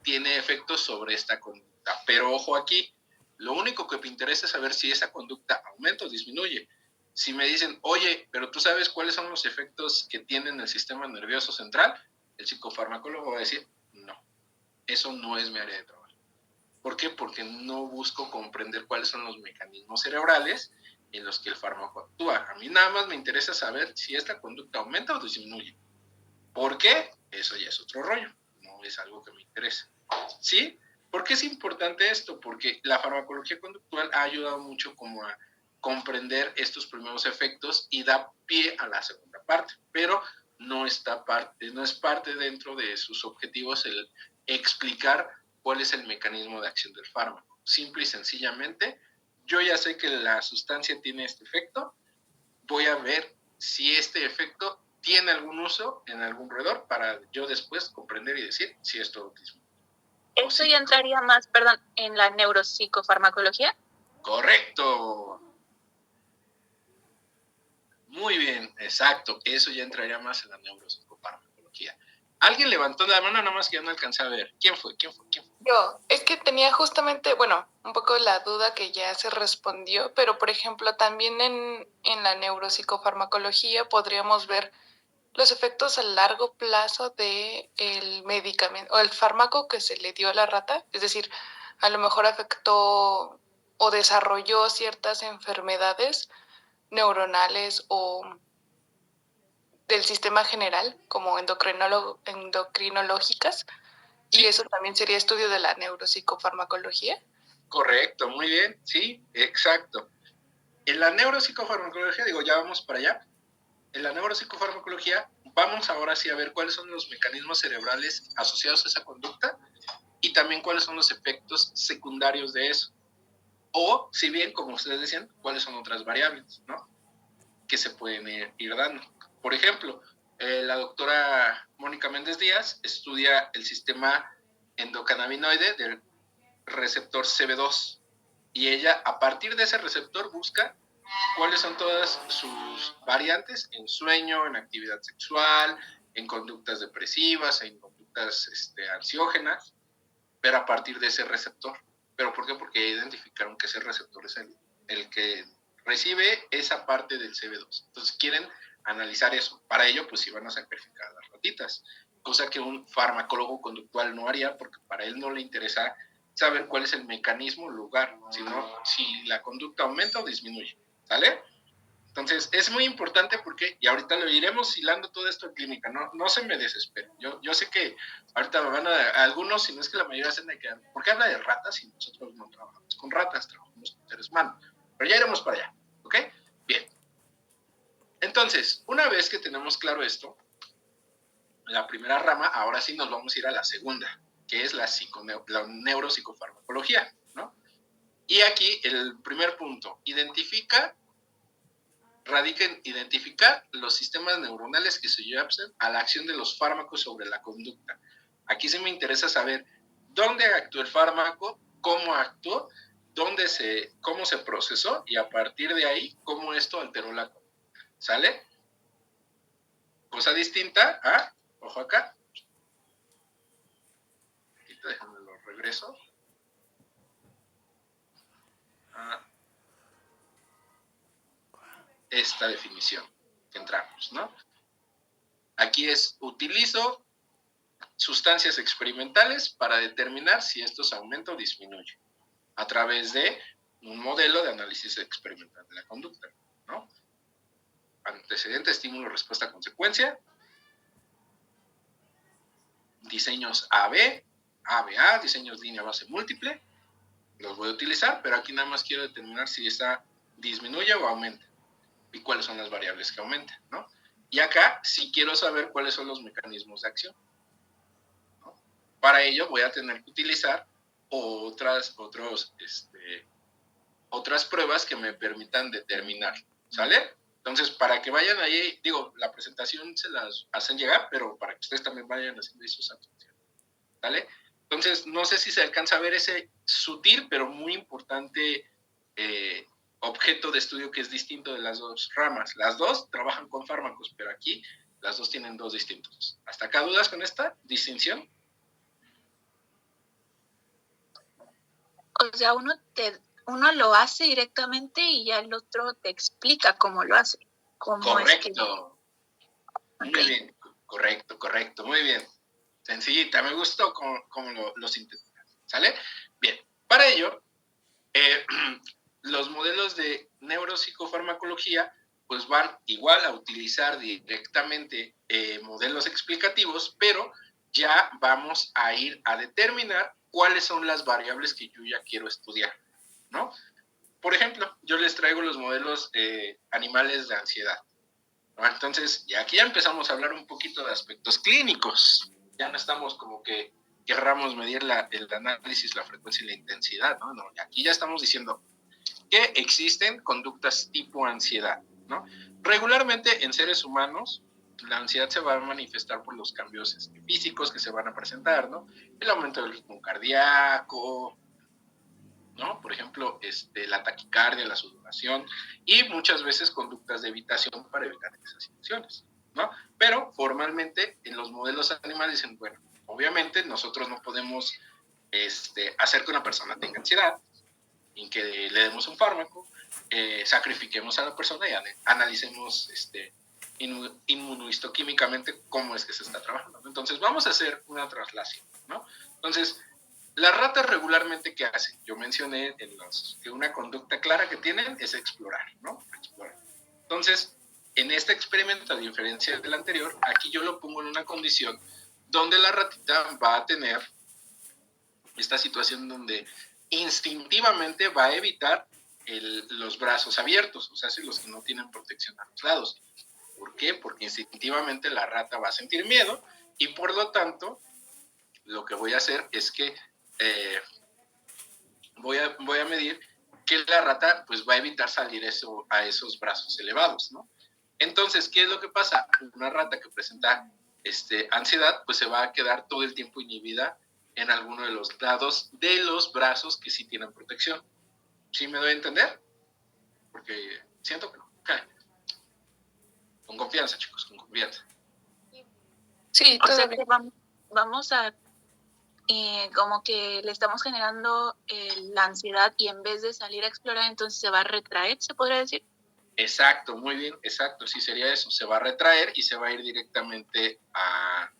tiene efectos sobre esta conducta. Pero ojo aquí, lo único que me interesa es saber si esa conducta aumenta o disminuye. Si me dicen, oye, pero tú sabes cuáles son los efectos que tiene en el sistema nervioso central, el psicofarmacólogo va a decir, no, eso no es mi área de trabajo. ¿Por qué? Porque no busco comprender cuáles son los mecanismos cerebrales en los que el fármaco actúa. A mí nada más me interesa saber si esta conducta aumenta o disminuye. ¿Por qué? Eso ya es otro rollo, no es algo que me interesa. ¿Sí? ¿Por qué es importante esto? Porque la farmacología conductual ha ayudado mucho como a comprender estos primeros efectos y da pie a la segunda parte, pero no es parte dentro de sus objetivos el explicar cuál es el mecanismo de acción del fármaco. Simple y sencillamente, yo ya sé que la sustancia tiene este efecto, voy a ver si este efecto tiene algún uso en algún roedor para yo después comprender y decir si esto es autismo. Eso ya entraría más, perdón, en la neuropsicofarmacología. Correcto. Muy bien, exacto. Eso ya entraría más en la neuropsicofarmacología. Alguien levantó la mano, nada más que ya no alcancé a ver. ¿Quién fue? Yo, es que tenía justamente, bueno, un poco la duda que ya se respondió, pero por ejemplo, también en la neuropsicofarmacología podríamos ver los efectos a largo plazo de el medicamento o el fármaco que se le dio a la rata, es decir, a lo mejor afectó o desarrolló ciertas enfermedades neuronales o del sistema general, como endocrinológicas, y eso también sería estudio de la neuropsicofarmacología. Correcto, muy bien, sí, exacto. En la neuropsicofarmacología, ya vamos para allá. En la neuropsicofarmacología vamos ahora sí a ver cuáles son los mecanismos cerebrales asociados a esa conducta y también cuáles son los efectos secundarios de eso. O, si bien, como ustedes decían, cuáles son otras variables, ¿no?, que se pueden ir dando. Por ejemplo, la doctora Mónica Méndez Díaz estudia el sistema endocannabinoide del receptor CB2 y ella, a partir de ese receptor, busca cuáles son todas sus variantes en sueño, en actividad sexual, en conductas depresivas, en conductas ansiógenas, pero a partir de ese receptor. ¿Pero por qué? Porque identificaron que ese receptor es el que recibe esa parte del CB2. Entonces quieren analizar eso. Para ello, pues iban a sacrificar a las ratitas, cosa que un farmacólogo conductual no haría, porque para él no le interesa saber cuál es el mecanismo, lugar, sino si la conducta aumenta o disminuye. ¿Sale? Entonces, es muy importante porque, y ahorita lo iremos hilando todo esto en clínica, no se me desesperen. Yo sé que ahorita me van algunos, si no es que la mayoría se me quedan, ¿por qué habla de ratas si nosotros no trabajamos con ratas, trabajamos con seres humanos? Pero ya iremos para allá, ¿ok? Bien. Entonces, una vez que tenemos claro esto, la primera rama, ahora sí nos vamos a ir a la segunda, que es la neuropsicofarmacología, ¿no? Y aquí el primer punto, radica en identificar los sistemas neuronales que se llevan a la acción de los fármacos sobre la conducta. Aquí sí me interesa saber dónde actuó el fármaco, cómo actuó, cómo se procesó y a partir de ahí, cómo esto alteró la conducta. ¿Sale? Cosa distinta a, ojo acá, déjame lo regreso. Esta definición que entramos, ¿no? Aquí utilizo sustancias experimentales para determinar si estos aumenta o disminuye a través de un modelo de análisis experimental de la conducta, ¿no? Antecedente, estímulo, respuesta, consecuencia. Diseños AB, ABA, diseños línea base múltiple. Los voy a utilizar, pero aquí nada más quiero determinar si esta disminuye o aumenta y cuáles son las variables que aumentan, ¿no? Y acá sí quiero saber cuáles son los mecanismos de acción, ¿no? Para ello voy a tener que utilizar otras pruebas que me permitan determinar, ¿sale? Entonces, para que vayan ahí, la presentación se las hacen llegar, pero para que ustedes también vayan haciendo sus asociaciones, ¿sale? Entonces, no sé si se alcanza a ver ese sutil, pero muy importante objeto de estudio que es distinto de las dos ramas. Las dos trabajan con fármacos, pero aquí las dos tienen dos distintos. ¿Hasta acá dudas con esta distinción? O sea, uno lo hace directamente y ya el otro te explica cómo lo hace. Correcto. Muy bien, correcto, muy bien. Sencillita, me gustó cómo lo sintetizas, ¿sale? Bien, para ello, los modelos de neuropsicofarmacología pues van igual a utilizar directamente modelos explicativos, pero ya vamos a ir a determinar cuáles son las variables que yo ya quiero estudiar, ¿no? por ejemplo, yo les traigo los modelos animales de ansiedad. Entonces, y aquí ya empezamos a hablar un poquito de aspectos clínicos. Ya no estamos como que querramos medir el análisis, la frecuencia y la intensidad, ¿no? No, aquí ya estamos diciendo que existen conductas tipo ansiedad, ¿no? Regularmente en seres humanos, la ansiedad se va a manifestar por los cambios físicos que se van a presentar, ¿no? El aumento del ritmo cardíaco, ¿no? Por ejemplo, la taquicardia, la sudoración y muchas veces conductas de evitación para evitar esas situaciones, ¿no? Pero formalmente en los modelos animales dicen, bueno, obviamente nosotros no podemos hacer que una persona tenga ansiedad, en que le demos un fármaco, sacrifiquemos a la persona y analicemos inmunohistoquímicamente cómo es que se está trabajando. Entonces vamos a hacer una traslación, ¿no? Entonces, las ratas regularmente, ¿qué hacen? Yo mencioné que una conducta clara que tienen es explorar, ¿no? Explorar. Entonces, en este experimento, a diferencia del anterior, aquí yo lo pongo en una condición donde la ratita va a tener esta situación donde instintivamente va a evitar los brazos abiertos, o sea, los que no tienen protección a los lados. ¿Por qué? Porque instintivamente la rata va a sentir miedo y por lo tanto lo que voy a hacer es que voy a medir que la rata pues va a evitar salir a esos brazos elevados, ¿no? Entonces, ¿qué es lo que pasa? Una rata que presenta ansiedad pues se va a quedar todo el tiempo inhibida en alguno de los lados de los brazos que sí tienen protección. ¿Sí me doy a entender? Porque siento que no. Con confianza, chicos, con confianza. Sí, O sea que vamos a, como que le estamos generando la ansiedad y en vez de salir a explorar, entonces se va a retraer, ¿se podría decir? Exacto, muy bien, exacto, sí sería eso. Se va a retraer y se va a ir directamente a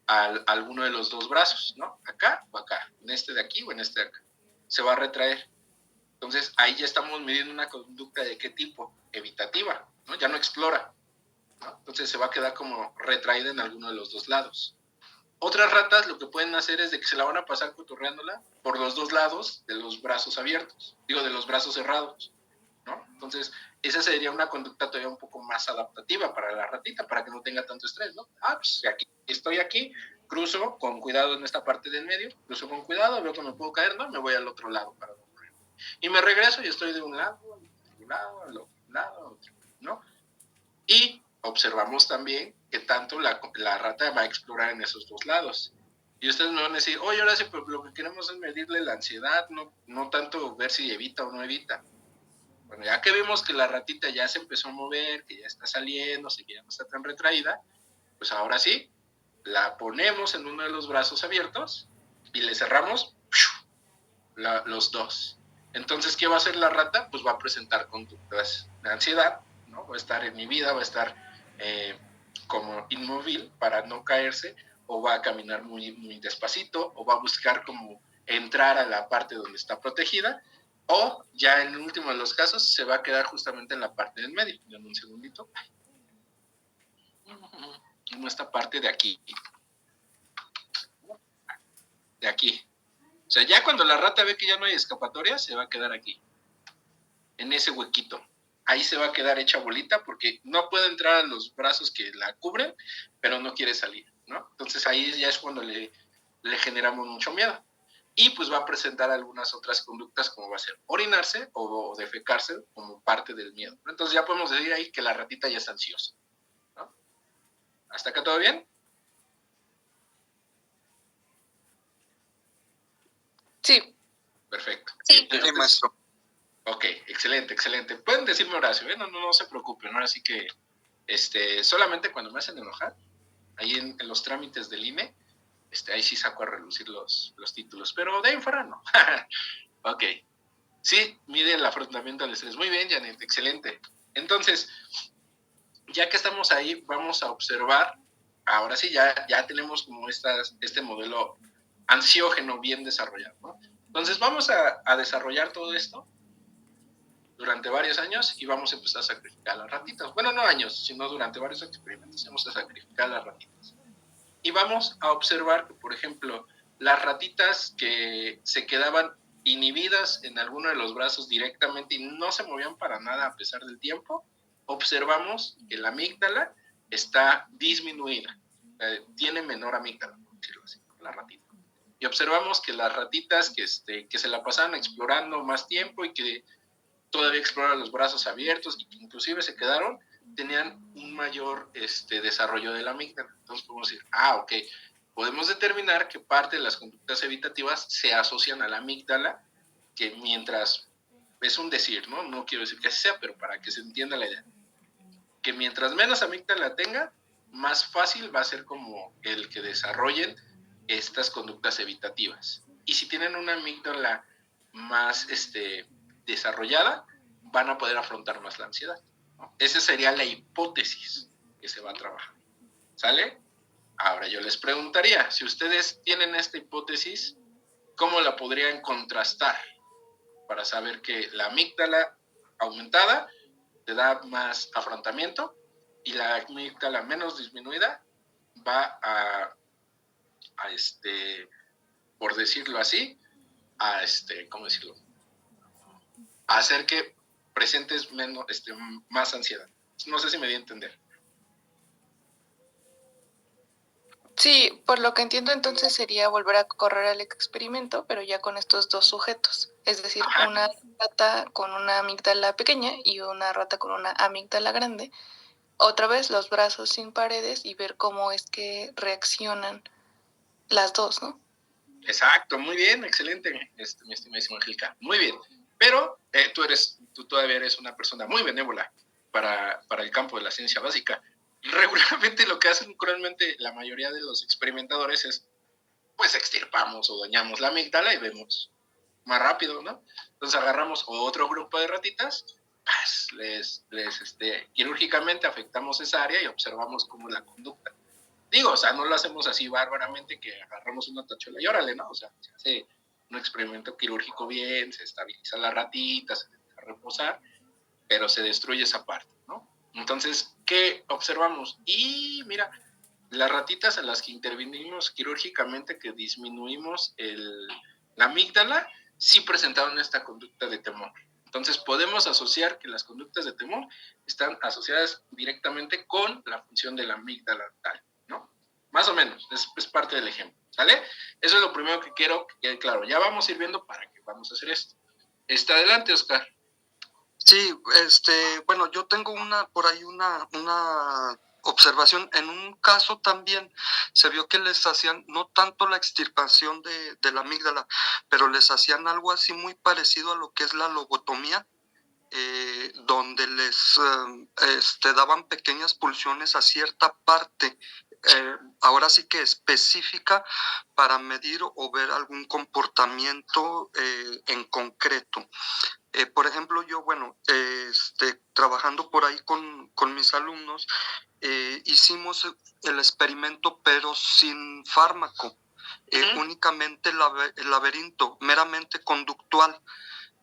alguno de los dos brazos, ¿no? Acá o acá, en este de aquí o en este de acá. Se va a retraer. Entonces, ahí ya estamos midiendo una conducta de qué tipo, evitativa, ¿no? Ya no explora, ¿no? Entonces se va a quedar como retraída en alguno de los dos lados. Otras ratas lo que pueden hacer es de que se la van a pasar cotorreándola por los dos lados de los brazos abiertos, de los brazos cerrados, ¿no? Entonces, esa sería una conducta todavía un poco más adaptativa para la ratita, para que no tenga tanto estrés, ¿no? Pues aquí estoy aquí, cruzo con cuidado en esta parte del medio, cruzo con cuidado, veo que me puedo caer, ¿no? Me voy al otro lado para no morir. Y me regreso y estoy de un lado, al otro lado, ¿no? Y observamos también que tanto la rata va a explorar en esos dos lados. Y ustedes me van a decir, oye, ahora sí, pero lo que queremos es medirle la ansiedad, no tanto ver si evita o no evita. Bueno, ya que vimos que la ratita ya se empezó a mover, que ya está saliendo, que ya no está tan retraída, pues ahora sí, la ponemos en uno de los brazos abiertos y le cerramos los dos. Entonces, ¿qué va a hacer la rata? Pues va a presentar conductas de ansiedad, ¿no? Va a estar inhibida, va a estar como inmóvil para no caerse, o va a caminar muy, muy despacito, o va a buscar como entrar a la parte donde está protegida, o ya en el último de los casos se va a quedar justamente en la parte del medio. Dame un segundito. En esta parte de aquí. De aquí. O sea, ya cuando la rata ve que ya no hay escapatoria, se va a quedar aquí. En ese huequito. Ahí se va a quedar hecha bolita porque no puede entrar a los brazos que la cubren, pero no quiere salir, ¿no? Entonces ahí ya es cuando le generamos mucho miedo. Y pues va a presentar algunas otras conductas como va a ser orinarse o defecarse como parte del miedo. Entonces ya podemos decir ahí que la ratita ya está ansiosa, ¿no? ¿Hasta acá todo bien? Sí. Perfecto. Sí, Sí, maestro. Ok, excelente, excelente. Pueden decirme Horacio, ¿eh? No se preocupen, ahora sí que solamente cuando me hacen enojar, ahí en los trámites del INE, ahí sí saco a relucir los títulos, pero de ahí en fuera no. Ok. Sí, mide el afrontamiento al estrés. Muy bien, Janet, excelente. Entonces, ya que estamos ahí, vamos a observar, ahora sí, ya tenemos como este modelo ansiógeno bien desarrollado, ¿no? Entonces, vamos a desarrollar todo esto durante varios años y vamos a empezar a sacrificar a las ratitas. Bueno, no años, sino durante varios experimentos vamos a sacrificar a las ratitas. Y vamos a observar que, por ejemplo, las ratitas que se quedaban inhibidas en alguno de los brazos directamente y no se movían para nada a pesar del tiempo, observamos que la amígdala está disminuida, tiene menor amígdala, por decirlo así, la ratita. Y observamos que las ratitas que se la pasaban explorando más tiempo y que todavía exploraban los brazos abiertos y que inclusive se quedaron, tenían un mayor desarrollo de la amígdala. Entonces podemos decir, ok, podemos determinar que parte de las conductas evitativas se asocian a la amígdala, que mientras, es un decir, ¿no? No quiero decir que así sea, pero para que se entienda la idea, que mientras menos amígdala tenga, más fácil va a ser como el que desarrollen estas conductas evitativas. Y si tienen una amígdala más desarrollada, van a poder afrontar más la ansiedad, ¿no? Esa sería la hipótesis que se va a trabajar. ¿Sale? Ahora yo les preguntaría, si ustedes tienen esta hipótesis, ¿cómo la podrían contrastar para saber que la amígdala aumentada te da más afrontamiento y la amígdala menos disminuida va a por decirlo así, ¿cómo decirlo? A hacer que presentes menos, más ansiedad? No sé si me di a entender. Sí, por lo que entiendo entonces sería volver a correr el experimento, pero ya con estos dos sujetos, es decir, Ajá. una rata con una amígdala pequeña y una rata con una amígdala grande, otra vez los brazos sin paredes y ver cómo es que reaccionan las dos, ¿no? Exacto, muy bien, excelente, mi estimadísima Angélica, muy bien. Pero tú todavía eres una persona muy benévola para el campo de la ciencia básica. Regularmente lo que hacen cruelmente la mayoría de los experimentadores es, pues extirpamos o dañamos la amígdala y vemos más rápido, ¿no? Entonces agarramos otro grupo de ratitas, pues, les quirúrgicamente afectamos esa área y observamos cómo la conducta. Digo, o sea, no lo hacemos así bárbaramente que agarramos una tachuela y órale, ¿no? O sea, se hace un experimento quirúrgico bien, se estabiliza la ratita, se deja reposar, pero se destruye esa parte, ¿no? Entonces, ¿qué observamos? Y mira, las ratitas a las que intervinimos quirúrgicamente, que disminuimos la amígdala, sí presentaron esta conducta de temor. Entonces podemos asociar que las conductas de temor están asociadas directamente con la función de la amígdala tal, ¿no? Más o menos, es parte del ejemplo, ¿sale? Eso es lo primero que quiero que quede claro. Ya vamos a ir viendo para qué vamos a hacer esto. Adelante, Oscar. Sí, bueno, yo tengo por ahí una observación. En un caso también se vio que les hacían no tanto la extirpación de la amígdala, pero les hacían algo así muy parecido a lo que es la lobotomía, donde les daban pequeñas pulsiones a cierta parte, ahora sí que específica, para medir o ver algún comportamiento en concreto. Por ejemplo, yo, bueno, trabajando por ahí con mis alumnos, hicimos el experimento, pero sin fármaco, únicamente el laberinto, meramente conductual,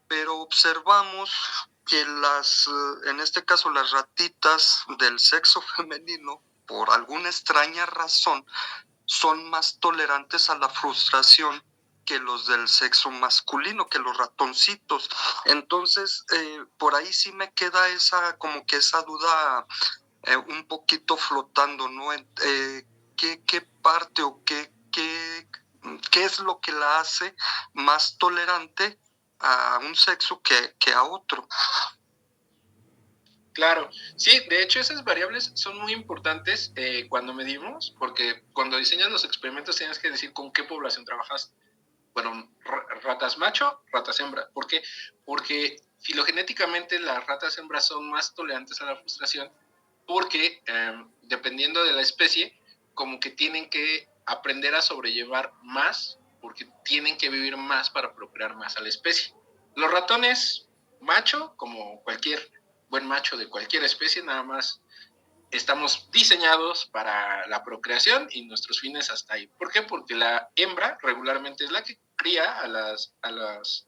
pero observamos que en este caso, las ratitas del sexo femenino, por alguna extraña razón, son más tolerantes a la frustración que los del sexo masculino, que los ratoncitos. Entonces, por ahí sí me queda como que esa duda un poquito flotando, ¿no? ¿Qué parte o qué es lo que la hace más tolerante a un sexo que a otro? Claro, sí, de hecho esas variables son muy importantes cuando medimos, porque cuando diseñas los experimentos tienes que decir con qué población trabajas. Bueno, ratas macho, ratas hembra. ¿Por qué? Porque filogenéticamente las ratas hembras son más tolerantes a la frustración, porque dependiendo de la especie, como que tienen que aprender a sobrellevar más, porque tienen que vivir más para procrear más a la especie. Los ratones macho, como cualquier buen macho de cualquier especie, nada más estamos diseñados para la procreación y nuestros fines hasta ahí. ¿Por qué? Porque la hembra regularmente es la que cría a las crías,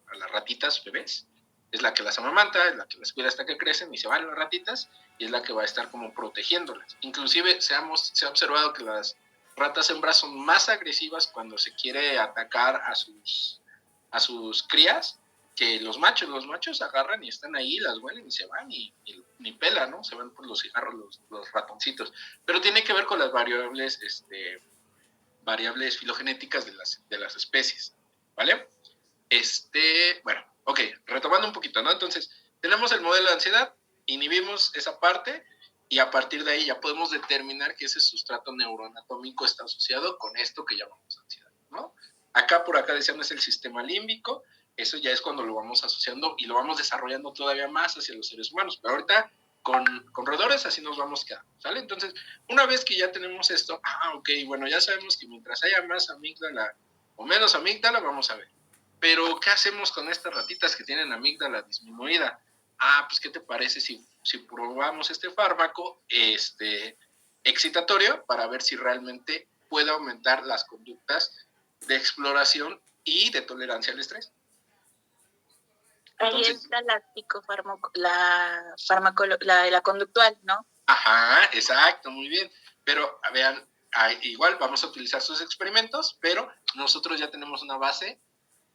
a las ratitas bebés. Es la que las amamanta, es la que las cuida hasta que crecen y se van las ratitas, y es la que va a estar como protegiéndolas. Inclusive se ha observado que las ratas hembras son más agresivas cuando se quiere atacar a sus crías que los machos. Los machos agarran y están ahí, las huelen y se van y ni pelan, ¿no? Se van por los cigarros los ratoncitos. Pero tiene que ver con las variables filogenéticas de las especies, ¿vale? Bueno, ok, retomando un poquito, ¿no? Entonces, tenemos el modelo de ansiedad, inhibimos esa parte y a partir de ahí ya podemos determinar que ese sustrato neuroanatómico está asociado con esto que llamamos ansiedad, ¿no? Por acá decíamos el sistema límbico, eso ya es cuando lo vamos asociando y lo vamos desarrollando todavía más hacia los seres humanos, pero ahorita con roedores así nos vamos quedando, ¿sale? Entonces, una vez que ya tenemos esto, ok, bueno, ya sabemos que mientras haya más amígdala o menos amígdala, vamos a ver. Pero, ¿qué hacemos con estas ratitas que tienen amígdala disminuida? Pues, ¿qué te parece si probamos este fármaco excitatorio para ver si realmente puede aumentar las conductas de exploración y de tolerancia al estrés? Ahí entra la conductual, ¿no? Ajá, exacto, muy bien. Pero vean, igual vamos a utilizar sus experimentos, pero nosotros ya tenemos una base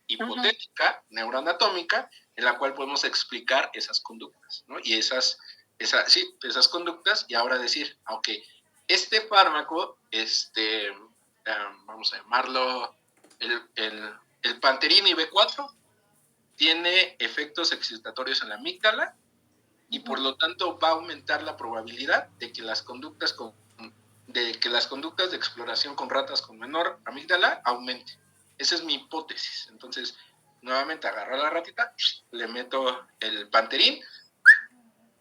hipotética, neuroanatómica, en la cual podemos explicar esas conductas, ¿no? Y esas conductas, y ahora decir, ok, este fármaco, vamos a llamarlo el Panterini B4, tiene efectos excitatorios en la amígdala y por lo tanto va a aumentar la probabilidad de que las conductas de exploración con ratas con menor amígdala aumenten. Esa es mi hipótesis. Entonces, nuevamente agarro a la ratita, le meto el Panterín,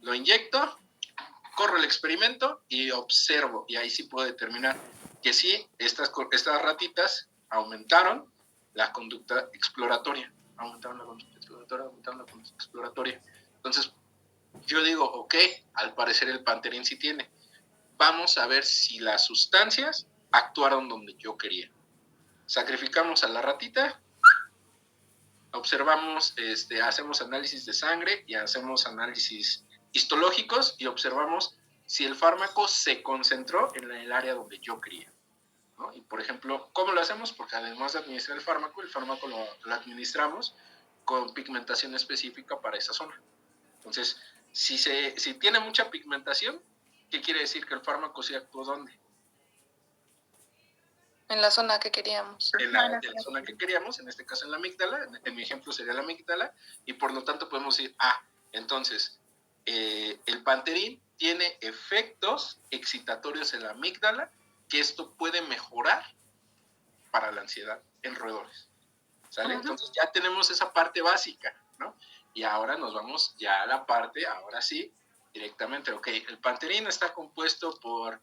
lo inyecto, corro el experimento y observo. Y ahí sí puedo determinar que sí, estas ratitas aumentaron la conducta exploratoria. Entonces, yo digo, ok, al parecer el Panterín sí tiene. Vamos a ver si las sustancias actuaron donde yo quería. Sacrificamos a la ratita, observamos, hacemos análisis de sangre y hacemos análisis histológicos y observamos si el fármaco se concentró en el área donde yo quería, ¿no? Y por ejemplo, ¿cómo lo hacemos? Porque además de administrar el fármaco lo administramos con pigmentación específica para esa zona. Entonces, si tiene mucha pigmentación, ¿qué quiere decir? Que el fármaco sí actuó ¿dónde? En la zona que queríamos. En la zona que queríamos, en este caso en la amígdala, en mi ejemplo sería la amígdala, y por lo tanto podemos decir, entonces, el Panterín tiene efectos excitatorios en la amígdala, que esto puede mejorar para la ansiedad en roedores, ¿sale? Uh-huh. Entonces ya tenemos esa parte básica, ¿no? Y ahora nos vamos ya a la parte, ahora sí, directamente, ok, el Panterín está compuesto por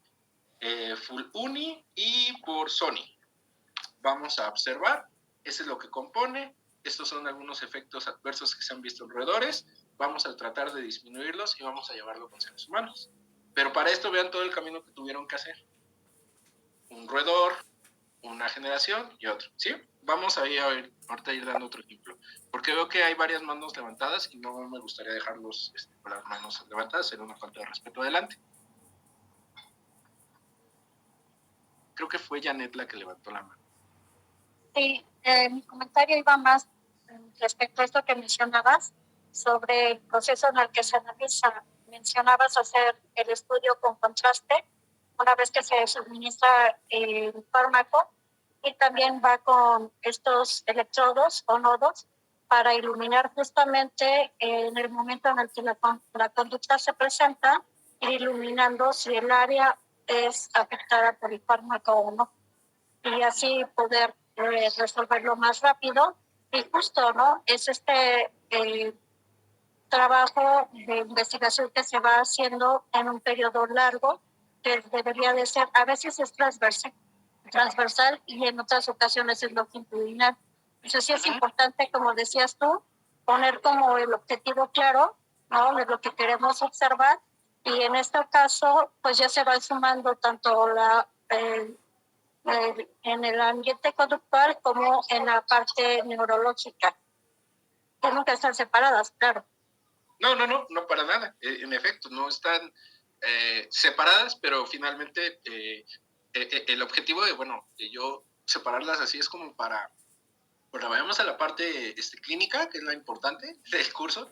Fuluni y por Sony. Vamos a observar, eso es lo que compone, estos son algunos efectos adversos que se han visto en roedores, vamos a tratar de disminuirlos y vamos a llevarlo con seres humanos. Pero para esto vean todo el camino que tuvieron que hacer. Un roedor, una generación y otro, ¿sí? Vamos a ir ahorita ir dando otro ejemplo, porque veo que hay varias manos levantadas y no me gustaría dejarlos con las manos levantadas, sería una falta de respeto. Adelante. Creo que fue Janet la que levantó la mano. Sí, mi comentario iba más respecto a esto que mencionabas sobre el proceso en el que se analiza. Mencionabas hacer el estudio con contraste una vez que se suministra el fármaco y también va con estos electrodos o nodos para iluminar justamente en el momento en el que la conducta se presenta, ir iluminando si el área es afectada por el fármaco o no, y así poder resolverlo más rápido. Y justo, ¿no? Es trabajo de investigación que se va haciendo en un periodo largo, que debería de ser, a veces es transversal y en otras ocasiones es longitudinal. Entonces sí es importante, como decías tú, poner como el objetivo claro, ¿no? De lo que queremos observar, y en este caso pues ya se va sumando tanto en el ambiente conductual como en la parte neurológica, que nunca están separadas, claro. No para nada. En efecto, no están separadas, pero finalmente el objetivo de yo separarlas así es como para, bueno, vayamos a la parte clínica, que es la importante del curso,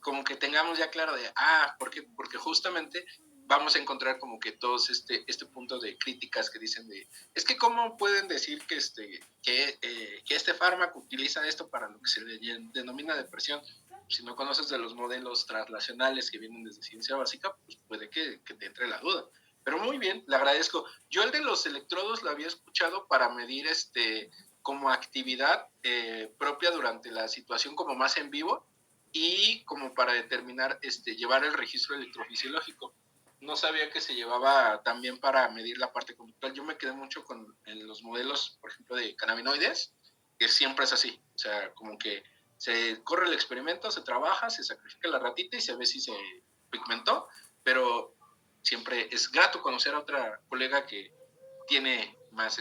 como que tengamos ya claro de, porque justamente vamos a encontrar como que todos este punto de críticas que dicen de, es que cómo pueden decir que este fármaco utiliza esto para lo que se le denomina depresión. Si no conoces de los modelos translacionales que vienen desde ciencia básica, pues puede que te entre la duda. Pero muy bien, le agradezco. Yo el de los electrodos lo había escuchado para medir como actividad propia durante la situación como más en vivo, y como para determinar, llevar el registro electrofisiológico. No sabía que se llevaba también para medir la parte conductual. Yo me quedé mucho en los modelos, por ejemplo, de cannabinoides, que siempre es así. O sea, como que se corre el experimento, se trabaja, se sacrifica la ratita y se ve si se pigmentó, pero siempre es grato conocer a otra colega que tiene más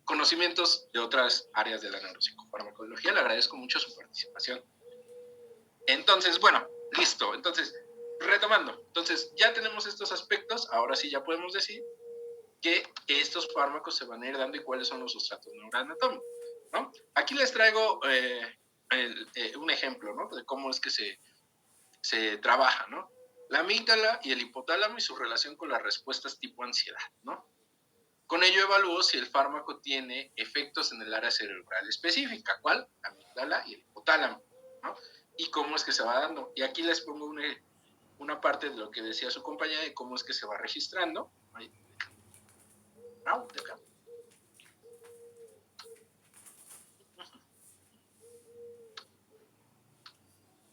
conocimientos de otras áreas de la neuropsicofarmacología. Le agradezco mucho su participación. Entonces, bueno, listo. Entonces, retomando. Entonces, ya tenemos estos aspectos. Ahora sí ya podemos decir que estos fármacos se van a ir dando y cuáles son los sustratos neuroanatómicos, ¿no? Aquí les traigo un ejemplo, ¿no? De cómo es que se trabaja, ¿no? La amígdala y el hipotálamo y su relación con las respuestas tipo ansiedad, ¿no? Con ello evalúo si el fármaco tiene efectos en el área cerebral específica, ¿cuál? La amígdala y el hipotálamo, ¿no? Y cómo es que se va dando. Y aquí les pongo una parte de lo que decía su compañera de cómo es que se va registrando. Ahí. De acá.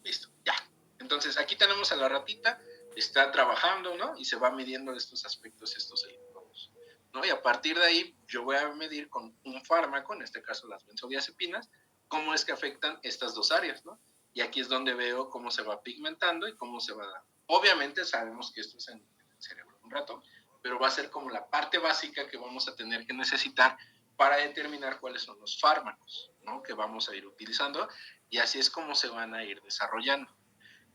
Listo, ya. Entonces aquí tenemos a la ratita, está trabajando, ¿no? Y se va midiendo estos aspectos, estos electrodos, ¿no? Y a partir de ahí yo voy a medir con un fármaco, en este caso las benzodiazepinas, cómo es que afectan estas dos áreas, ¿no? Y aquí es donde veo cómo se va pigmentando y cómo se va dando. Obviamente sabemos que esto es en el cerebro de un ratón, pero va a ser como la parte básica que vamos a tener que necesitar para determinar cuáles son los fármacos, ¿no? Que vamos a ir utilizando, y así es como se van a ir desarrollando.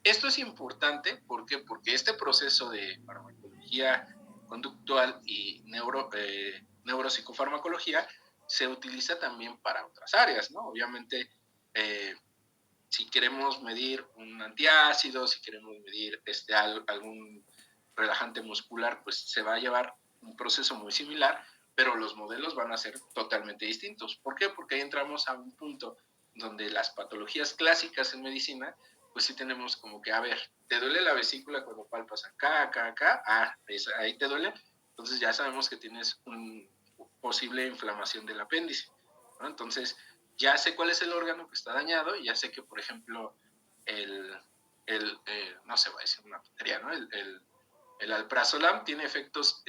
Esto es importante, ¿por qué? Porque este proceso de farmacología conductual y neuropsicofarmacología se utiliza también para otras áreas, ¿no? Obviamente, si queremos medir un antiácido, si queremos medir algún relajante muscular, pues se va a llevar un proceso muy similar, pero los modelos van a ser totalmente distintos. ¿Por qué? Porque ahí entramos a un punto donde las patologías clásicas en medicina, pues sí tenemos como que, a ver, ¿te duele la vesícula cuando palpas acá? Ahí te duele? Entonces ya sabemos que tienes una posible inflamación del apéndice, ¿no? Entonces ya sé cuál es el órgano que está dañado y ya sé que, por ejemplo, no se va a decir una tontería, ¿no? El alprazolam tiene efectos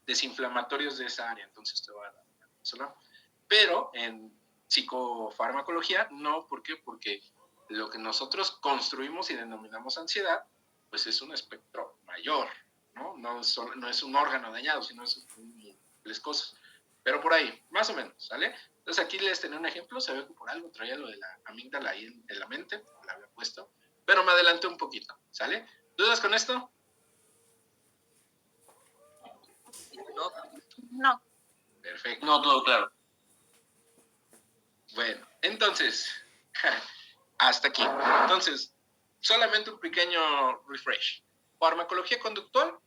desinflamatorios de esa área, entonces te va a dar alprazolam. Pero en psicofarmacología no, ¿por qué? Porque lo que nosotros construimos y denominamos ansiedad, pues es un espectro mayor, ¿no? No es un órgano dañado, sino es múltiples cosas. Pero por ahí, más o menos, ¿sale? Entonces aquí les tenía un ejemplo, se ve que por algo traía lo de la amígdala ahí en la mente, la había puesto, pero me adelanté un poquito, ¿sale? ¿Dudas con esto? No. Perfecto. No, todo claro. Bueno, entonces, hasta aquí. Entonces, solamente un pequeño refresh. Farmacología conductual,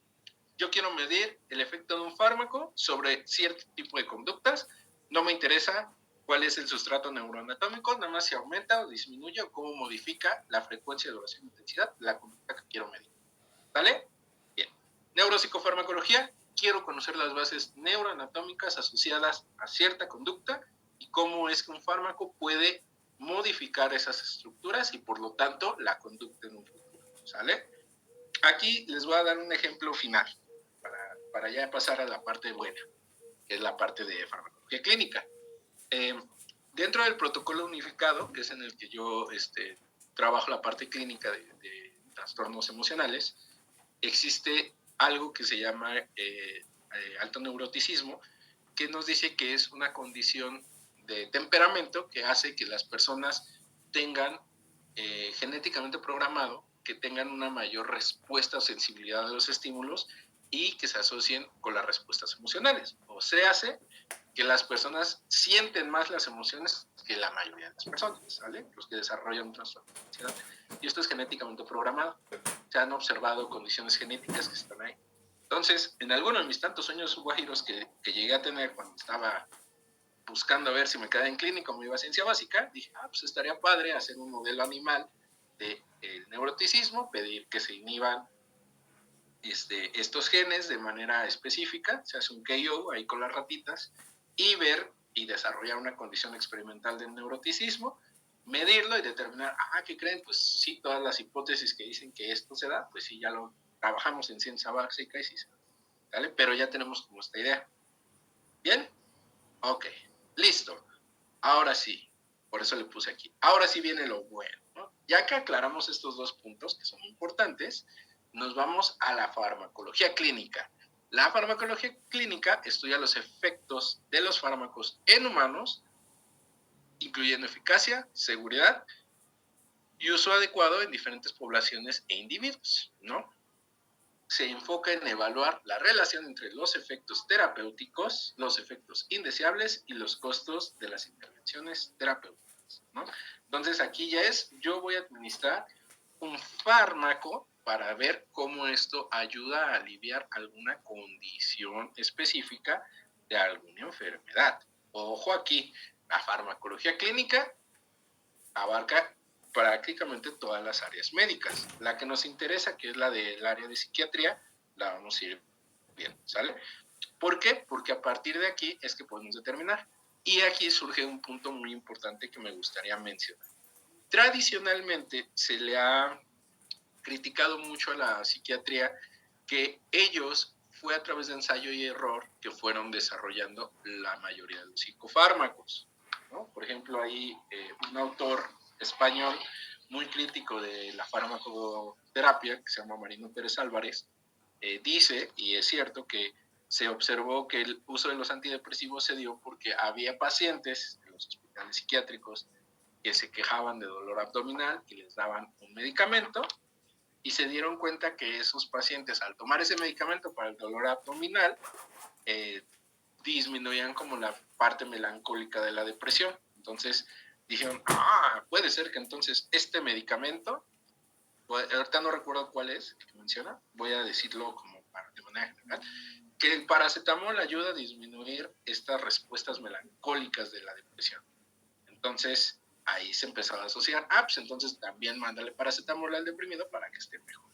yo quiero medir el efecto de un fármaco sobre cierto tipo de conductas. No me interesa cuál es el sustrato neuroanatómico, nada más si aumenta o disminuye o cómo modifica la frecuencia, duración e intensidad de la conducta que quiero medir. ¿Vale? Bien. Neuropsicofarmacología, quiero conocer las bases neuroanatómicas asociadas a cierta conducta y cómo es que un fármaco puede modificar esas estructuras y por lo tanto la conducta en un futuro. ¿Sale? Aquí les voy a dar un ejemplo final para ya pasar a la parte buena, que es la parte de farmacología clínica. Dentro del protocolo unificado, que es en el que yo trabajo la parte clínica de trastornos emocionales, existe algo que se llama alto neuroticismo, que nos dice que es una condición de temperamento que hace que las personas tengan genéticamente programado que tengan una mayor respuesta o sensibilidad a los estímulos y que se asocien con las respuestas emocionales. O sea, hace que las personas sienten más las emociones que la mayoría de las personas, ¿sale? Los que desarrollan un trastorno de ansiedad. Y esto es genéticamente programado. Se han observado condiciones genéticas que están ahí. Entonces, en alguno de mis tantos sueños guajiros que llegué a tener cuando estaba buscando a ver si me quedaba en clínica o me iba a ciencia básica, dije, pues estaría padre hacer un modelo animal del neuroticismo, pedir que se inhiban estos genes de manera específica, se hace un KO ahí con las ratitas, y ver y desarrollar una condición experimental del neuroticismo, medirlo y determinar, ¿qué creen? Pues sí, todas las hipótesis que dicen que esto se da, pues sí, ya lo trabajamos en ciencia básica y sí se da, ¿vale? Pero ya tenemos como esta idea. ¿Bien? Ok, listo. Ahora sí, por eso le puse aquí. Ahora sí viene lo bueno, ¿no? Ya que aclaramos estos dos puntos que son importantes, nos vamos a la farmacología clínica. La farmacología clínica estudia los efectos de los fármacos en humanos, incluyendo eficacia, seguridad y uso adecuado en diferentes poblaciones e individuos, ¿no? Se enfoca en evaluar la relación entre los efectos terapéuticos, los efectos indeseables y los costos de las intervenciones terapéuticas, ¿no? Entonces aquí ya yo voy a administrar un fármaco para ver cómo esto ayuda a aliviar alguna condición específica de alguna enfermedad. Ojo aquí, la farmacología clínica abarca prácticamente todas las áreas médicas. La que nos interesa, que es la del área de psiquiatría, la vamos a ir bien, ¿sale? ¿Por qué? Porque a partir de aquí es que podemos determinar. Y aquí surge un punto muy importante que me gustaría mencionar. Tradicionalmente se le ha criticado mucho a la psiquiatría que ellos fue a través de ensayo y error que fueron desarrollando la mayoría de los psicofármacos, ¿no? Por ejemplo, hay un autor español muy crítico de la farmacoterapia que se llama Marino Pérez Álvarez, dice, y es cierto, que se observó que el uso de los antidepresivos se dio porque había pacientes en los hospitales psiquiátricos que se quejaban de dolor abdominal y les daban un medicamento, y se dieron cuenta que esos pacientes, al tomar ese medicamento para el dolor abdominal, disminuían como la parte melancólica de la depresión. Entonces dijeron, puede ser que entonces este medicamento, ahorita no recuerdo cuál es el que menciona, voy a decirlo como de manera general, que el paracetamol ayuda a disminuir estas respuestas melancólicas de la depresión. Entonces ahí se empezaba a asociar, pues entonces también mándale paracetamol al deprimido para que esté mejor.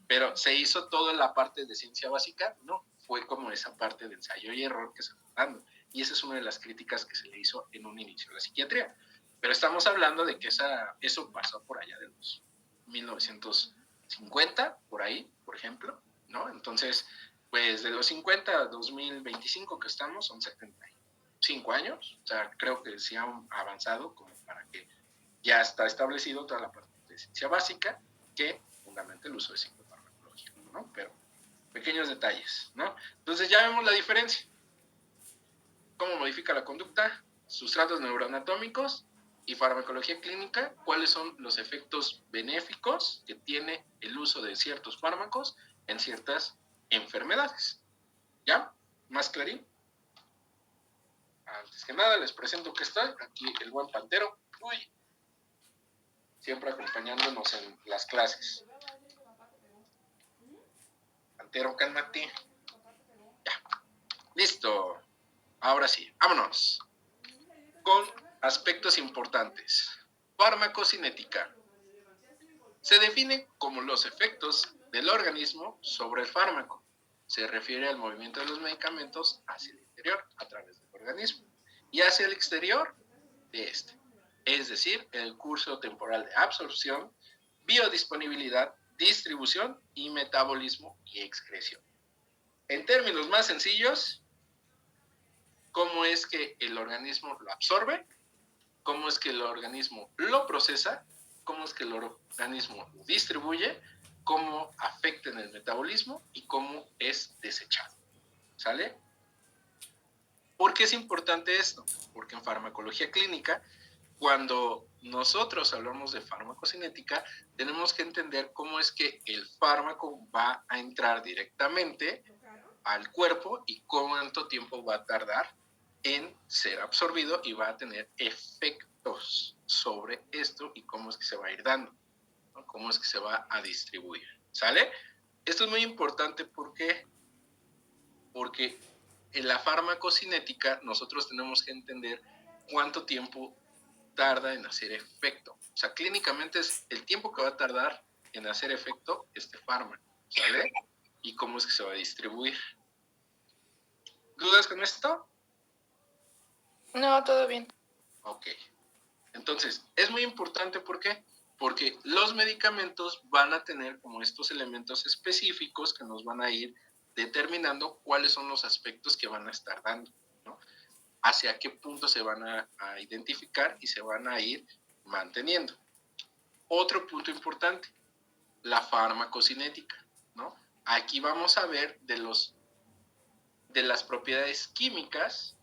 Pero se hizo toda la parte de ciencia básica, no, fue como esa parte de ensayo y error que se fue dando. Y esa es una de las críticas que se le hizo en un inicio a la psiquiatría. Pero estamos hablando de que eso pasó por allá de los 1950, por ahí, por ejemplo, ¿no? Entonces, pues de los 50 a 2025 que estamos, son 75 años, o sea, creo que sí han avanzado como para que ya está establecido toda la parte de ciencia básica que fundamenta el uso de psicofarmacología, ¿no? Pero pequeños detalles, ¿no? Entonces ya vemos la diferencia. ¿Cómo modifica la conducta? Sustratos neuroanatómicos y farmacología clínica. ¿Cuáles son los efectos benéficos que tiene el uso de ciertos fármacos en ciertas enfermedades? ¿Ya? ¿Más clarín? Antes que nada, les presento que está aquí el buen Pantero. Uy, siempre acompañándonos en las clases. Pantero, cálmate. Ya. Listo. Ahora sí, vámonos. Con aspectos importantes. Farmacocinética. Se define como los efectos del organismo sobre el fármaco. Se refiere al movimiento de los medicamentos hacia el interior a través del organismo y hacia el exterior de este. Es decir, el curso temporal de absorción, biodisponibilidad, distribución y metabolismo y excreción. En términos más sencillos, cómo es que el organismo lo absorbe, cómo es que el organismo lo procesa, cómo es que el organismo lo distribuye, cómo afecta en el metabolismo y cómo es desechado. ¿Sale? ¿Por qué es importante esto? Porque en farmacología clínica, cuando nosotros hablamos de farmacocinética, tenemos que entender cómo es que el fármaco va a entrar directamente al cuerpo y cuánto tiempo va a tardar en ser absorbido y va a tener efectos sobre esto y cómo es que se va a ir dando, ¿no? Cómo es que se va a distribuir, ¿sale? Esto es muy importante porque en la farmacocinética nosotros tenemos que entender cuánto tiempo tarda en hacer efecto. O sea, clínicamente es el tiempo que va a tardar en hacer efecto este fármaco, ¿sale? Y cómo es que se va a distribuir. ¿Dudas con esto? No, todo bien. Ok. Entonces, es muy importante, ¿por qué? Porque los medicamentos van a tener como estos elementos específicos que nos van a ir determinando cuáles son los aspectos que van a estar dando, ¿no? Hacia qué punto se van a identificar y se van a ir manteniendo. Otro punto importante, la farmacocinética, ¿no? Aquí vamos a ver de las propiedades químicas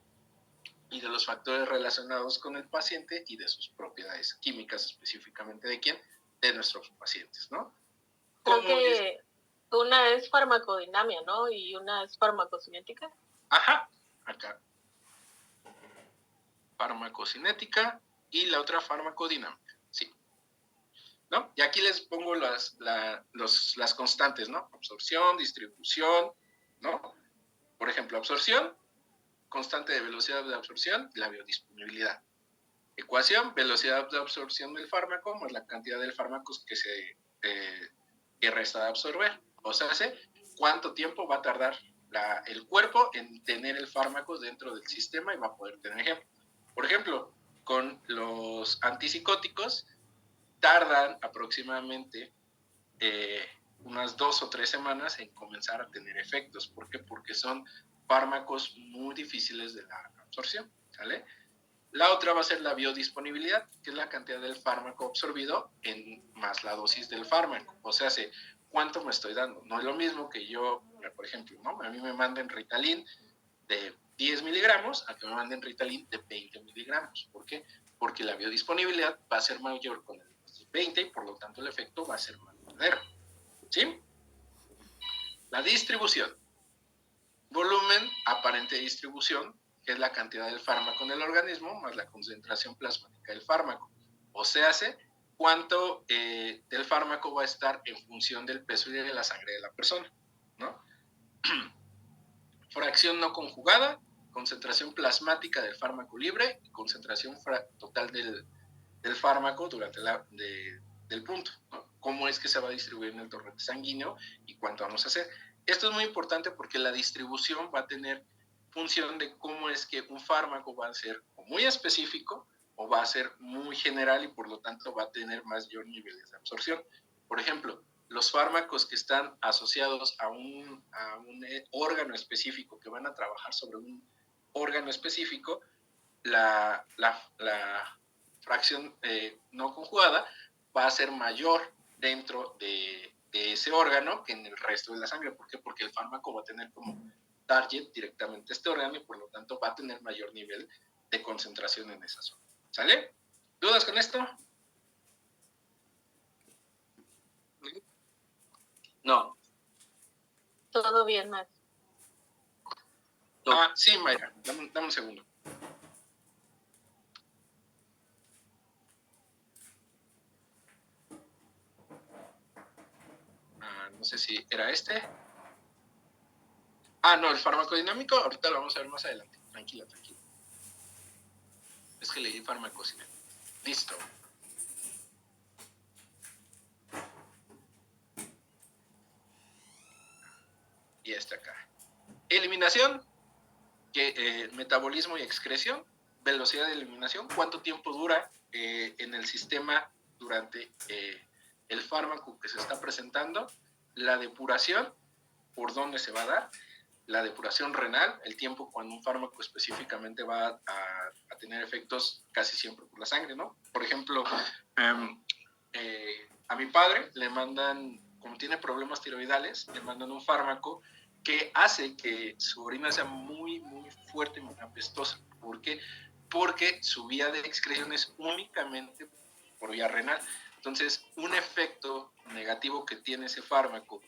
y de los factores relacionados con el paciente y de sus propiedades químicas, específicamente de quién, de nuestros pacientes, ¿no? Creo que una es farmacodinamia, ¿no? Y una es farmacocinética. Ajá, acá. Farmacocinética y la otra farmacodinámica, sí. ¿No? Y aquí les pongo las constantes, ¿no? Absorción, distribución, ¿no? Por ejemplo, absorción, constante de velocidad de absorción, la biodisponibilidad. Ecuación, velocidad de absorción del fármaco más la cantidad de fármacos que resta de absorber. O sea, cuánto tiempo va a tardar el cuerpo en tener el fármaco dentro del sistema y va a poder tener ejemplo. Por ejemplo, con los antipsicóticos tardan aproximadamente unas 2 o 3 semanas en comenzar a tener efectos. ¿Por qué? Porque son fármacos muy difíciles de la absorción, ¿sale? La otra va a ser la biodisponibilidad, que es la cantidad del fármaco absorbido más la dosis del fármaco. O sea, ¿cuánto me estoy dando? No es lo mismo que yo, por ejemplo, ¿no? A mí me manden Ritalin de 10 miligramos a que me manden Ritalin de 20 miligramos. ¿Por qué? Porque la biodisponibilidad va a ser mayor con el 20 y por lo tanto el efecto va a ser más verdadero. ¿Sí? La distribución. Volumen, aparente distribución, que es la cantidad del fármaco en el organismo más la concentración plasmática del fármaco. O sea, cuánto del fármaco va a estar en función del peso y de la sangre de la persona, ¿no? Fracción no conjugada, concentración plasmática del fármaco libre y concentración total del fármaco durante del punto, ¿no? Cómo es que se va a distribuir en el torrente sanguíneo y cuánto vamos a hacer. Esto es muy importante porque la distribución va a tener función de cómo es que un fármaco va a ser muy específico o va a ser muy general y por lo tanto va a tener mayor niveles de absorción. Por ejemplo, los fármacos que están asociados a un órgano específico, que van a trabajar sobre un órgano específico, la fracción no conjugada va a ser mayor dentro de ese órgano que en el resto de la sangre. ¿Por qué? Porque el fármaco va a tener como target directamente este órgano y por lo tanto va a tener mayor nivel de concentración en esa zona. ¿Sale? ¿Dudas con esto? No. Todo bien, Max. Sí, Mayra, dame un segundo. No sé si era este. No, el farmacodinámico, ahorita lo vamos a ver más adelante. Tranquila. Es que leí farmacocinético. Listo. Y está acá. Eliminación, metabolismo y excreción, velocidad de eliminación, cuánto tiempo dura en el sistema durante el fármaco que se está presentando, la depuración, por dónde se va a dar, la depuración renal, el tiempo cuando un fármaco específicamente va a tener efectos casi siempre por la sangre, ¿no? Por ejemplo, a mi padre le mandan, como tiene problemas tiroidales, le mandan un fármaco que hace que su orina sea muy, muy fuerte y muy apestosa. ¿Por qué? Porque su vía de excreción es únicamente por vía renal. Entonces, un efecto negativo que tiene ese fármaco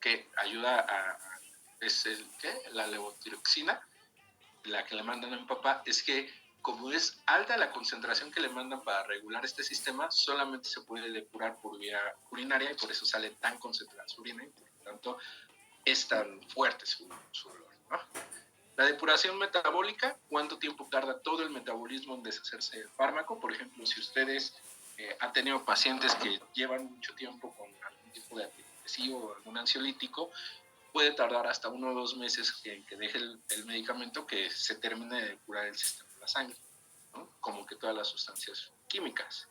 que ayuda es la levotiroxina, la que le mandan a mi papá, es que como es alta la concentración que le mandan para regular este sistema, solamente se puede depurar por vía urinaria y por eso sale tan concentrada su orina y por lo tanto es tan fuerte su olor, ¿no? La depuración metabólica, ¿cuánto tiempo tarda todo el metabolismo en deshacerse del fármaco? Por ejemplo, si ustedes han tenido pacientes que llevan mucho tiempo con algún tipo de antidepresivo o algún ansiolítico, puede tardar hasta 1 o 2 meses que deje el medicamento que se termine de depurar el sistema de la sangre, ¿no? Como que todas las sustancias químicas.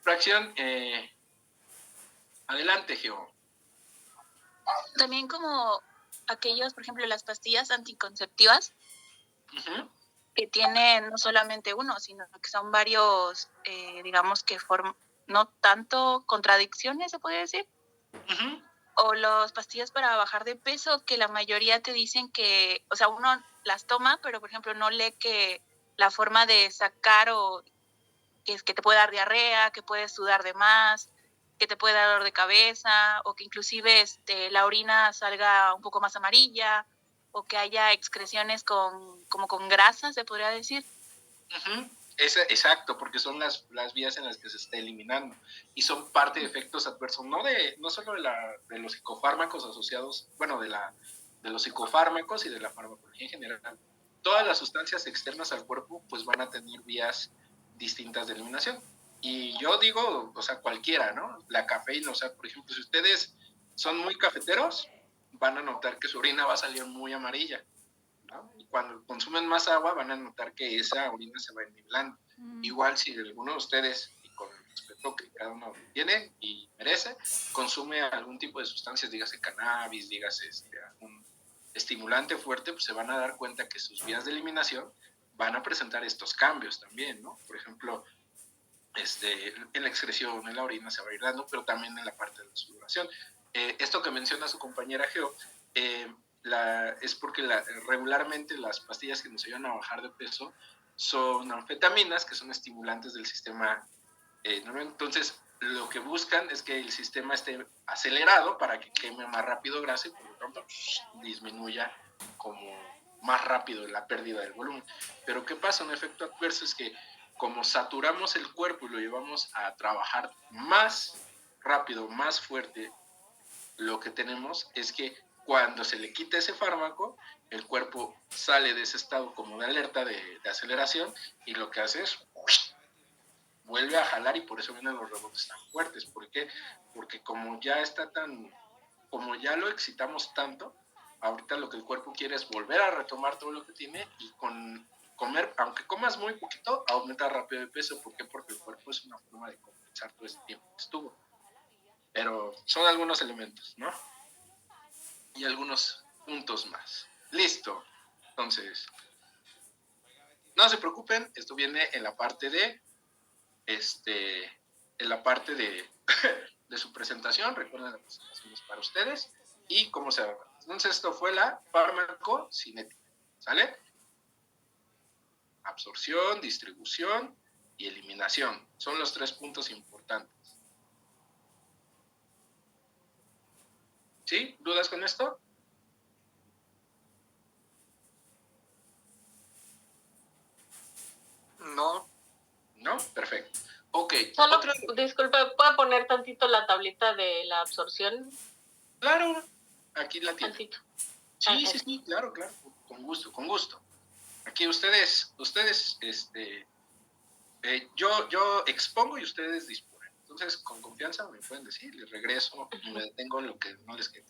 Fracción, adelante, Geo. También como aquellos, por ejemplo, las pastillas anticonceptivas, que tienen no solamente uno, sino que son varios, digamos que no tanto contradicciones, se puede decir. O las pastillas para bajar de peso, que la mayoría te dicen que, o sea, uno las toma, pero por ejemplo no lee que la forma de sacar o que es que te puede dar diarrea, que puedes sudar de más, que te puede dar dolor de cabeza, o que inclusive la orina salga un poco más amarilla, o que haya excreciones como con grasa, se podría decir. Exacto, porque son las vías en las que se está eliminando y son parte de efectos adversos, no solo de los psicofármacos asociados, bueno, de los psicofármacos y de la farmacología en general. Todas las sustancias externas al cuerpo pues van a tener vías distintas de eliminación. Y yo digo, o sea, cualquiera, ¿no? La cafeína, o sea, por ejemplo, si ustedes son muy cafeteros, van a notar que su orina va a salir muy amarilla, ¿no? Y cuando consumen más agua van a notar que esa orina se va enniblando. Igual si alguno de ustedes, y con el respeto que cada uno tiene y merece, consume algún tipo de sustancias, dígase cannabis, dígase algún estimulante fuerte, pues se van a dar cuenta que sus vías de eliminación van a presentar estos cambios también, ¿no? Por ejemplo, en la excreción, en la orina se va a ir dando, pero también en la parte de la sudoración. Esto que menciona su compañera Geo, es porque regularmente las pastillas que nos ayudan a bajar de peso son anfetaminas, que son estimulantes del sistema. Entonces, lo que buscan es que el sistema esté acelerado para que queme más rápido grasa y por lo tanto disminuya como más rápido la pérdida del volumen. Pero ¿qué pasa? Un efecto adverso es que como saturamos el cuerpo y lo llevamos a trabajar más rápido, más fuerte, lo que tenemos es que cuando se le quita ese fármaco, el cuerpo sale de ese estado como de alerta de aceleración y lo que hace es vuelve a jalar y por eso vienen los rebotes tan fuertes. ¿Por qué? Porque como ya lo excitamos tanto, ahorita lo que el cuerpo quiere es volver a retomar todo lo que tiene y con comer, aunque comas muy poquito, aumenta rápido de peso. ¿Por qué? Porque el cuerpo es una forma de compensar todo este tiempo que estuvo. Pero son algunos elementos, ¿no? Y algunos puntos más. Listo. Entonces, no se preocupen, esto viene en la parte de de su presentación. Recuerden, la presentación es para ustedes y cómo se va. Entonces, esto fue la farmacocinética, ¿sale? Absorción, distribución y eliminación. Son los 3 puntos importantes. ¿Sí? ¿Dudas con esto? No. ¿No? Perfecto. Ok. Solo, disculpe, ¿puedo poner tantito la tablita de la absorción? Claro, aquí la tiene. Tantito. Sí, claro, con gusto. Aquí ustedes, yo expongo y ustedes disponen. Entonces, con confianza me pueden decir, les regreso y me detengo en lo que no les quede.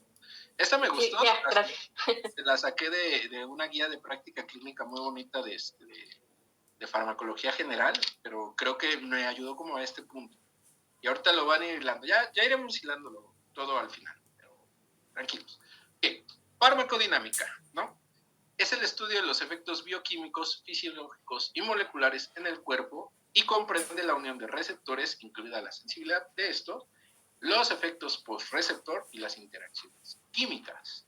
Esta me gustó, Sí, ya, gracias. la saqué de una guía de práctica clínica muy bonita de farmacología general, pero creo que me ayudó como a este punto. Y ahorita lo van a ir hilando. Ya iremos hilándolo todo al final, pero tranquilos. Okay. Farmacodinámica, ¿no? Es el estudio de los efectos bioquímicos, fisiológicos y moleculares en el cuerpo y comprende la unión de receptores, incluida la sensibilidad de estos, los efectos post-receptor y las interacciones químicas.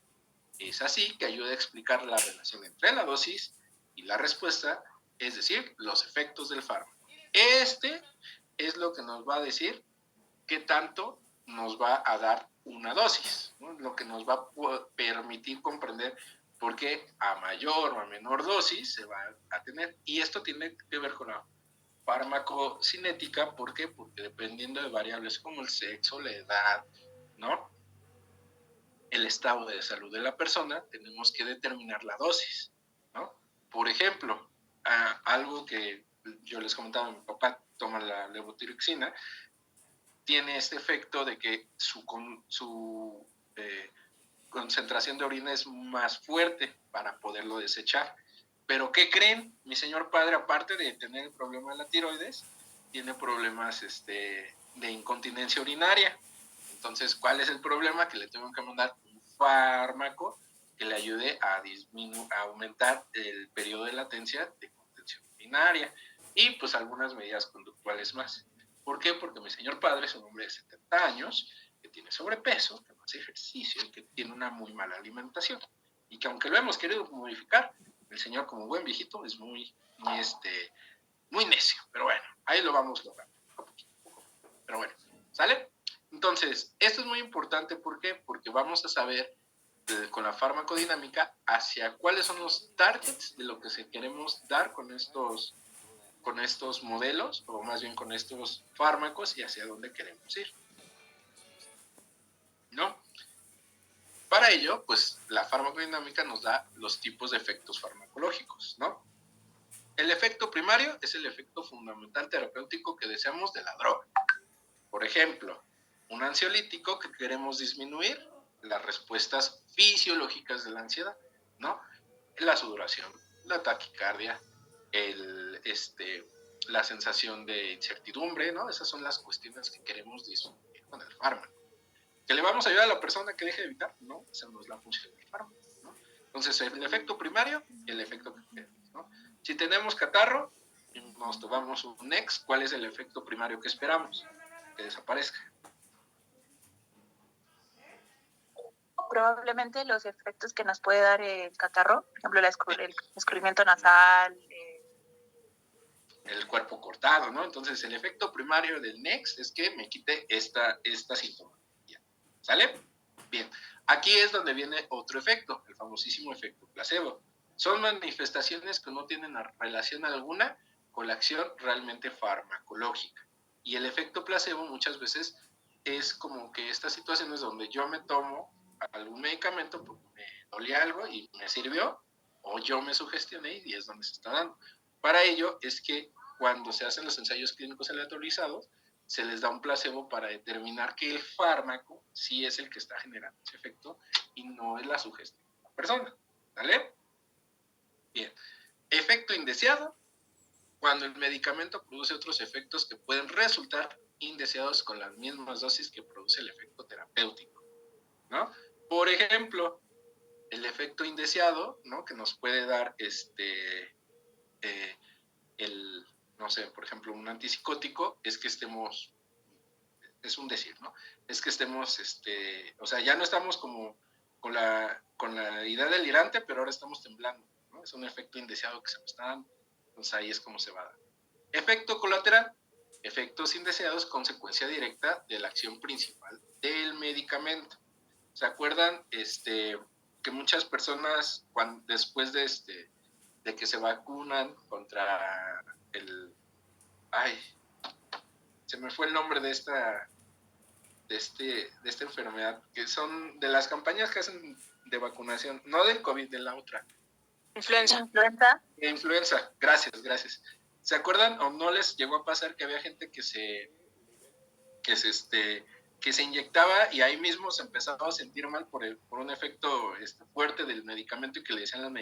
Es así que ayuda a explicar la relación entre la dosis y la respuesta, es decir, los efectos del fármaco. Este es lo que nos va a decir qué tanto nos va a dar una dosis, ¿no? Lo que nos va a permitir comprender por qué a mayor o a menor dosis se va a tener. Y esto tiene que ver con la farmacocinética. ¿Por qué? Porque dependiendo de variables como el sexo, la edad, ¿no?, el estado de salud de la persona, tenemos que determinar la dosis, ¿no? Por ejemplo, algo que yo les comentaba, mi papá toma la levotiroxina, tiene este efecto de que su concentración de orina es más fuerte para poderlo desechar. Pero ¿qué creen? Mi señor padre, aparte de tener el problema de la tiroides, tiene problemas de incontinencia urinaria. Entonces, ¿cuál es el problema? Que le tengo que mandar un fármaco que le ayude a aumentar el periodo de latencia de contención urinaria y pues algunas medidas conductuales más. ¿Por qué? Porque mi señor padre es un hombre de 70 años que tiene sobrepeso, que no hace ejercicio y que tiene una muy mala alimentación. Y que aunque lo hemos querido modificar, el señor como buen viejito es muy necio. Pero bueno, ahí lo vamos logrando. Pero bueno, ¿sale? Entonces, esto es muy importante. ¿Por qué? Porque vamos a saber con la farmacodinámica hacia cuáles son los targets de lo que se queremos dar con estos modelos, o más bien con estos fármacos, y hacia dónde queremos ir, ¿no? Para ello, pues la farmacodinámica nos da los tipos de efectos farmacológicos, ¿no? El efecto primario es el efecto fundamental terapéutico que deseamos de la droga. Por ejemplo, un ansiolítico que queremos disminuir las respuestas fisiológicas de la ansiedad, ¿no? La sudoración, la taquicardia, la sensación de incertidumbre, ¿no? Esas son las cuestiones que queremos disminuir con el fármaco. ¿Que le vamos a ayudar a la persona que deje de evitar? No, esa no es la función del fármaco, ¿no? Entonces, el efecto primario y el efecto que queremos, ¿no? Si tenemos catarro y nos tomamos un Nex, ¿cuál es el efecto primario que esperamos? Que desaparezca. Probablemente los efectos que nos puede dar el catarro, por ejemplo, el escurrimiento nasal. El cuerpo cortado, ¿no? Entonces, el efecto primario del Nex es que me quite esta sintomatología. ¿Sale? Bien. Aquí es donde viene otro efecto, el famosísimo efecto placebo. Son manifestaciones que no tienen relación alguna con la acción realmente farmacológica. Y el efecto placebo muchas veces es como que estas situaciones donde yo me tomo algún medicamento porque me dolía algo y me sirvió, o yo me sugestioné y es donde se está dando. Para ello es que cuando se hacen los ensayos clínicos aleatorizados, se les da un placebo para determinar que el fármaco sí es el que está generando ese efecto y no es la sugestión de la persona. ¿Vale? Bien. Efecto indeseado, cuando el medicamento produce otros efectos que pueden resultar indeseados con las mismas dosis que produce el efecto terapéutico, ¿no? Por ejemplo, el efecto indeseado, ¿no?, que nos puede dar no sé, por ejemplo, un antipsicótico, es que estemos, es un decir, ¿no? Es que estemos, o sea, ya no estamos como con la idea delirante, pero ahora estamos temblando, ¿no? Es un efecto indeseado que se me está dando. Entonces ahí es como se va a dar. Efecto colateral. Efectos indeseados, consecuencia directa de la acción principal del medicamento. ¿Se acuerdan que muchas personas después de que se vacunan contra se me fue el nombre de esta enfermedad, que son de las campañas que hacen de vacunación, no del COVID, de la otra? Influenza. Influenza, gracias. ¿Se acuerdan o no les llegó a pasar que había gente que se inyectaba y ahí mismo se empezaba a sentir mal por un efecto fuerte del medicamento, y que le decían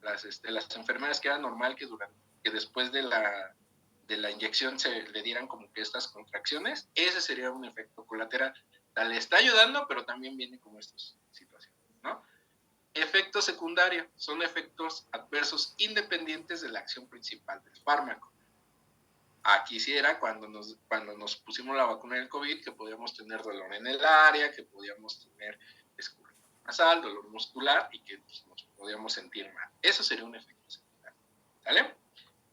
las enfermeras que era normal que después de la inyección se le dieran como que estas contracciones? Ese sería un efecto colateral. Le está ayudando, pero también viene como estas situaciones, ¿no? Efecto secundario son efectos adversos independientes de la acción principal del fármaco. Aquí sí era cuando nos pusimos la vacuna del COVID, que podíamos tener dolor en el área, que podíamos tener escurrimiento nasal, dolor muscular, y que pues, nos podíamos sentir mal. Eso sería un efecto secundario. ¿Sale?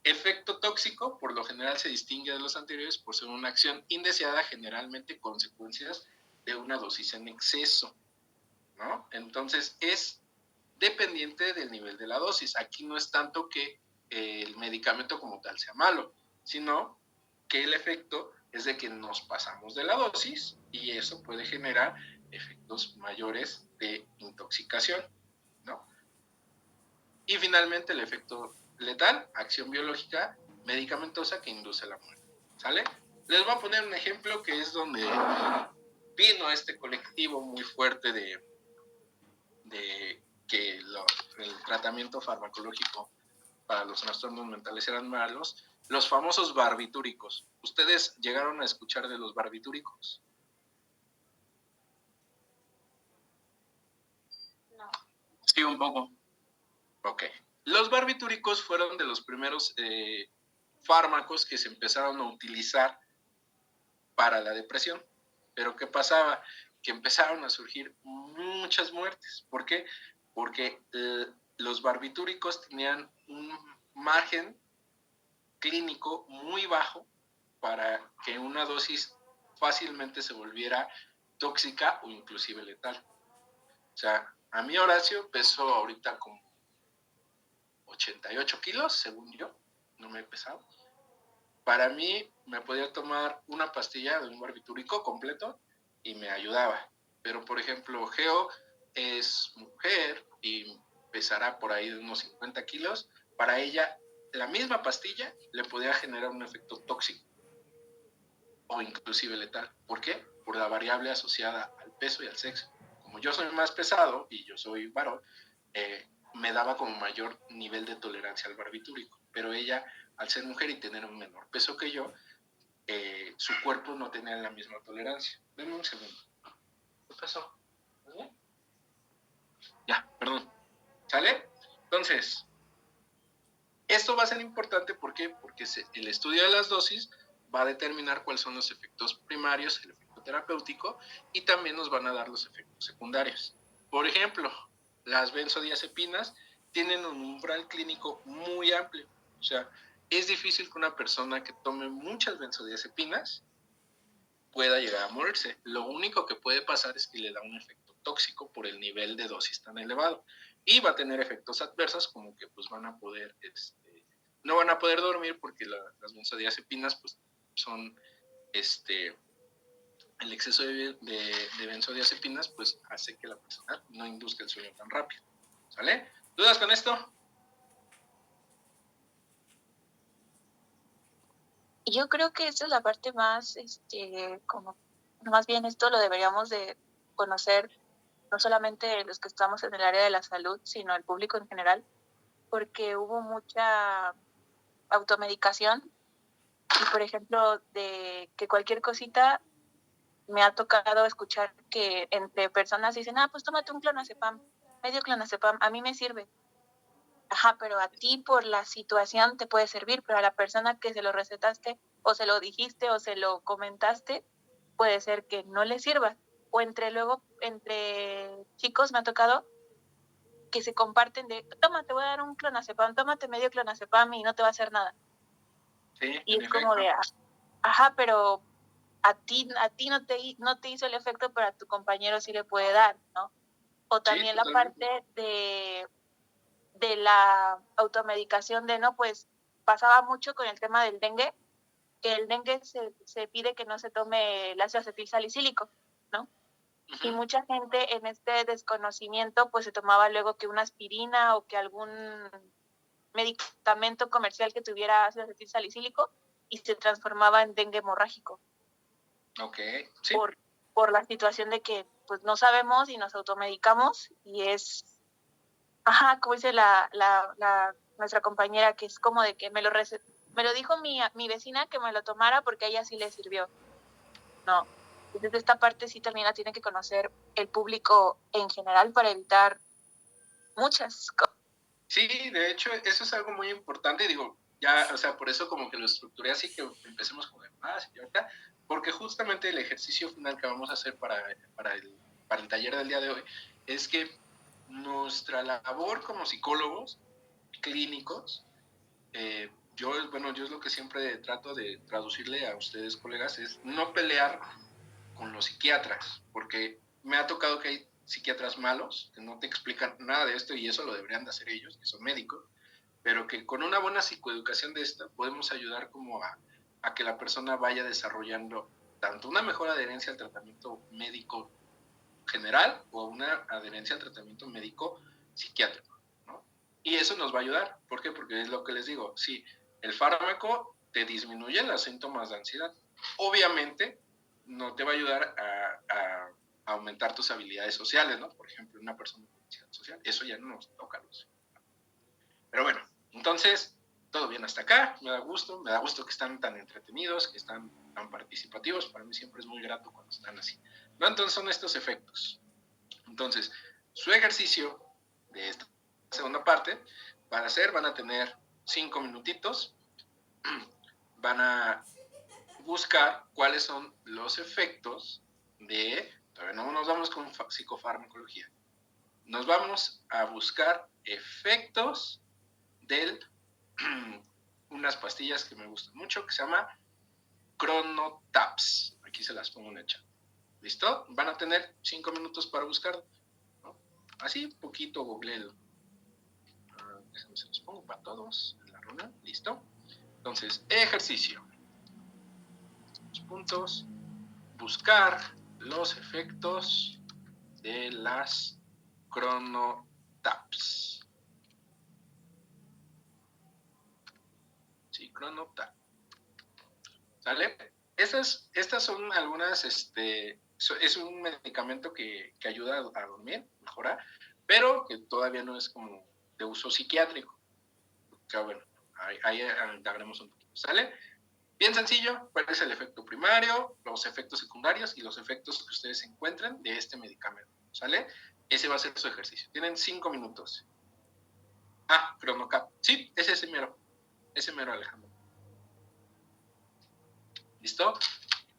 Efecto tóxico, por lo general se distingue de los anteriores por ser una acción indeseada, generalmente consecuencias de una dosis en exceso, ¿no? Entonces es dependiente del nivel de la dosis. Aquí no es tanto que el medicamento como tal sea malo, sino que el efecto es de que nos pasamos de la dosis y eso puede generar efectos mayores de intoxicación, ¿no? Y finalmente el efecto letal, acción biológica medicamentosa que induce la muerte, ¿sale? Les voy a poner un ejemplo que es donde vino este colectivo muy fuerte de que el tratamiento farmacológico para los trastornos mentales eran malos, los famosos barbitúricos. ¿Ustedes llegaron a escuchar de los barbitúricos? No. Sí, un poco. Ok. Los barbitúricos fueron de los primeros fármacos que se empezaron a utilizar para la depresión. Pero ¿qué pasaba? Que empezaron a surgir muchas muertes. ¿Por qué? Porque los barbitúricos tenían un margen clínico muy bajo para que una dosis fácilmente se volviera tóxica o inclusive letal. O sea, a mí Horacio pesó ahorita como 88 kilos, según yo, no me he pesado. Para mí me podía tomar una pastilla de un barbitúrico completo y me ayudaba. Pero, por ejemplo, Geo es mujer y pesará por ahí de unos 50 kilos. Para ella, la misma pastilla le podía generar un efecto tóxico o inclusive letal. ¿Por qué? Por la variable asociada al peso y al sexo. Como yo soy más pesado y yo soy varón, me daba como mayor nivel de tolerancia al barbitúrico. Pero ella, al ser mujer y tener un menor peso que yo, su cuerpo no tenía la misma tolerancia. Denme un segundo. ¿Qué pasó? ¿Vale? Ya, perdón. ¿Sale? Entonces, esto va a ser importante, ¿por qué? Porque el estudio de las dosis va a determinar cuáles son los efectos primarios, el efecto terapéutico, y también nos van a dar los efectos secundarios. Por ejemplo, las benzodiazepinas tienen un umbral clínico muy amplio. O sea, es difícil que una persona que tome muchas benzodiazepinas pueda llegar a morirse. Lo único que puede pasar es que le da un efecto tóxico por el nivel de dosis tan elevado. Y va a tener efectos adversos como que pues van a poder, no van a poder dormir porque las benzodiazepinas pues son, el exceso de benzodiazepinas pues hace que la persona no induzca el sueño tan rápido. ¿Sale? ¿Dudas con esto? Yo creo que esta es la parte más, como, más bien esto lo deberíamos de conocer no solamente los que estamos en el área de la salud, sino el público en general, porque hubo mucha automedicación y, por ejemplo, de que cualquier cosita me ha tocado escuchar que entre personas dicen, pues tómate un clonazepam, medio clonazepam, a mí me sirve. Ajá, pero a ti por la situación te puede servir, pero a la persona que se lo recetaste o se lo dijiste o se lo comentaste, puede ser que no le sirva. O entre chicos me ha tocado que se comparten de, toma, te voy a dar un clonazepam, tómate medio clonazepam y no te va a hacer nada. Sí, Y en es como efecto. de, ajá, pero a ti no te hizo el efecto, pero a tu compañero sí le puede dar, ¿no? O también Sí, la totalmente. parte de la automedicación de, no, pues pasaba mucho con el tema del dengue, que el dengue se pide que no se tome el ácido acetilsalicílico, ¿no? Y mucha gente en este desconocimiento pues se tomaba luego que una aspirina o que algún medicamento comercial que tuviera ácido acetilsalicílico y se transformaba en dengue hemorrágico. Ok, sí. Por la situación de que pues no sabemos y nos automedicamos y es, como dice nuestra compañera, que es como de que me lo dijo mi vecina que me lo tomara porque a ella sí le sirvió. No. Entonces esta parte sí también la tiene que conocer el público en general para evitar muchas cosas. Sí, de hecho, eso es algo muy importante, digo, ya, o sea, por eso como que lo estructuré así, que empecemos con el más y ahorita, porque justamente el ejercicio final que vamos a hacer para el taller del día de hoy es que nuestra labor como psicólogos clínicos, yo es lo que siempre trato de traducirle a ustedes, colegas, es no pelear con los psiquiatras, porque me ha tocado que hay psiquiatras malos que no te explican nada de esto y eso lo deberían de hacer ellos, que son médicos, pero que con una buena psicoeducación de esta podemos ayudar como a que la persona vaya desarrollando tanto una mejor adherencia al tratamiento médico general o una adherencia al tratamiento médico psiquiátrico, ¿no? Y eso nos va a ayudar. ¿Por qué? Porque es lo que les digo, sí, el fármaco te disminuye los síntomas de ansiedad. Obviamente no te va a ayudar a aumentar tus habilidades sociales, ¿no? Por ejemplo, una persona con ansiedad social, eso ya no nos toca a los. Pero bueno, entonces, todo bien hasta acá, me da gusto que están tan entretenidos, que están tan participativos, para mí siempre es muy grato cuando están así. ¿No? Entonces son estos efectos. Entonces, su ejercicio de esta segunda parte, van a tener 5 minutitos, van a buscar cuáles son los efectos todavía no nos vamos con psicofarmacología, nos vamos a buscar efectos de unas pastillas que me gustan mucho, que se llama Chronotaps. Aquí se las pongo en el chat. ¿Listo? Van a tener 5 minutos para buscar, ¿no? Así, poquito googleo. Se los pongo para todos en la runa. ¿Listo? Entonces, ejercicio. Los puntos. Buscar los efectos de las Chronotaps. Sí, Chronotaps. ¿Sale? Estas son algunas, es un medicamento que ayuda a dormir, mejorar, pero que todavía no es como de uso psiquiátrico. O sea, bueno, ahí indagaremos un poquito, ¿sale? Bien sencillo, cuál es el efecto primario, los efectos secundarios y los efectos que ustedes encuentren de este medicamento, ¿sale? Ese va a ser su ejercicio. Tienen 5 minutos. Chronocap. Sí, es ese mero, Alejandro. ¿Listo?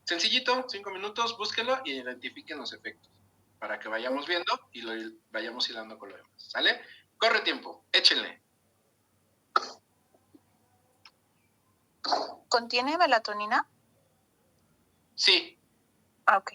Sencillito, 5 minutos, búsquelo y identifiquen los efectos para que vayamos viendo y lo vayamos hilando con lo demás. ¿Sale? Corre tiempo, échenle. ¿Contiene melatonina? Sí. Ok.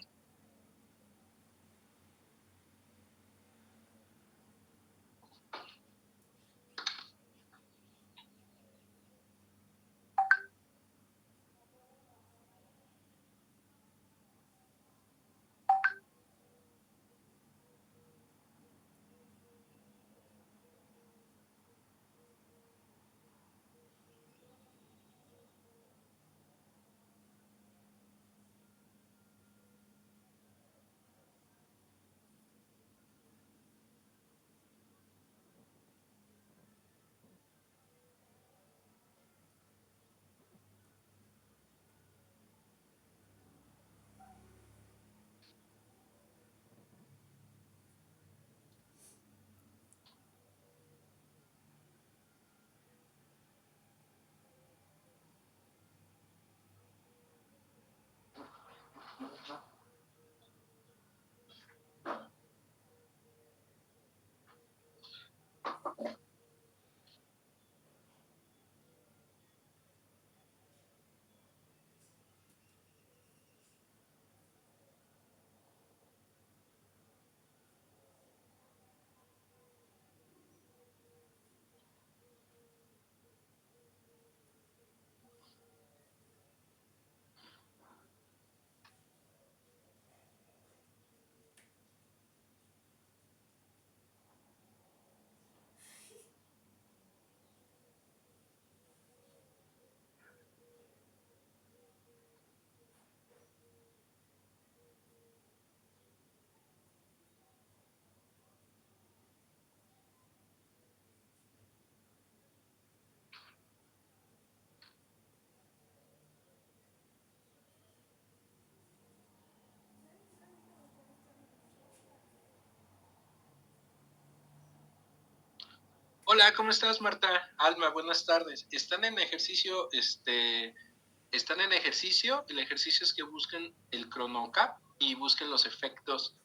Hola, ¿cómo estás, Marta? Alma, buenas tardes. ¿Están en ejercicio? ¿Están en ejercicio? El ejercicio es que busquen el Chronocap y busquen los efectos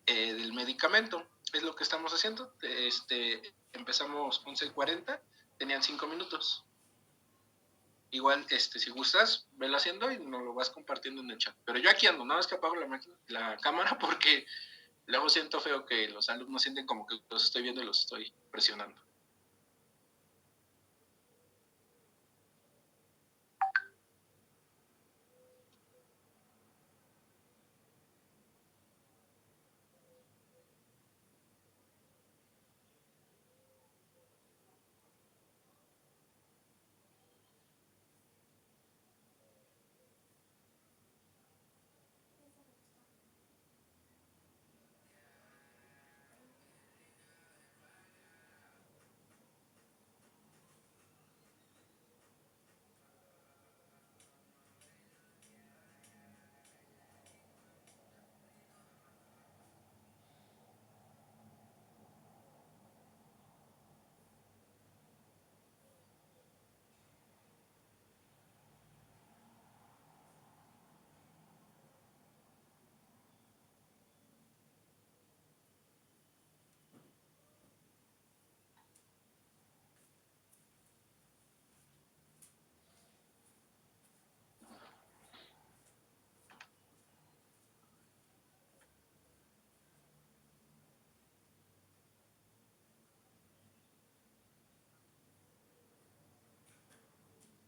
del medicamento. Es lo que estamos haciendo. Empezamos 11:40, tenían 5 minutos. igual, si gustas, velo haciendo y nos lo vas compartiendo en el chat. Pero yo aquí ando, nada más que apago la cámara porque luego siento feo que los alumnos sienten como que los estoy viendo y los estoy presionando.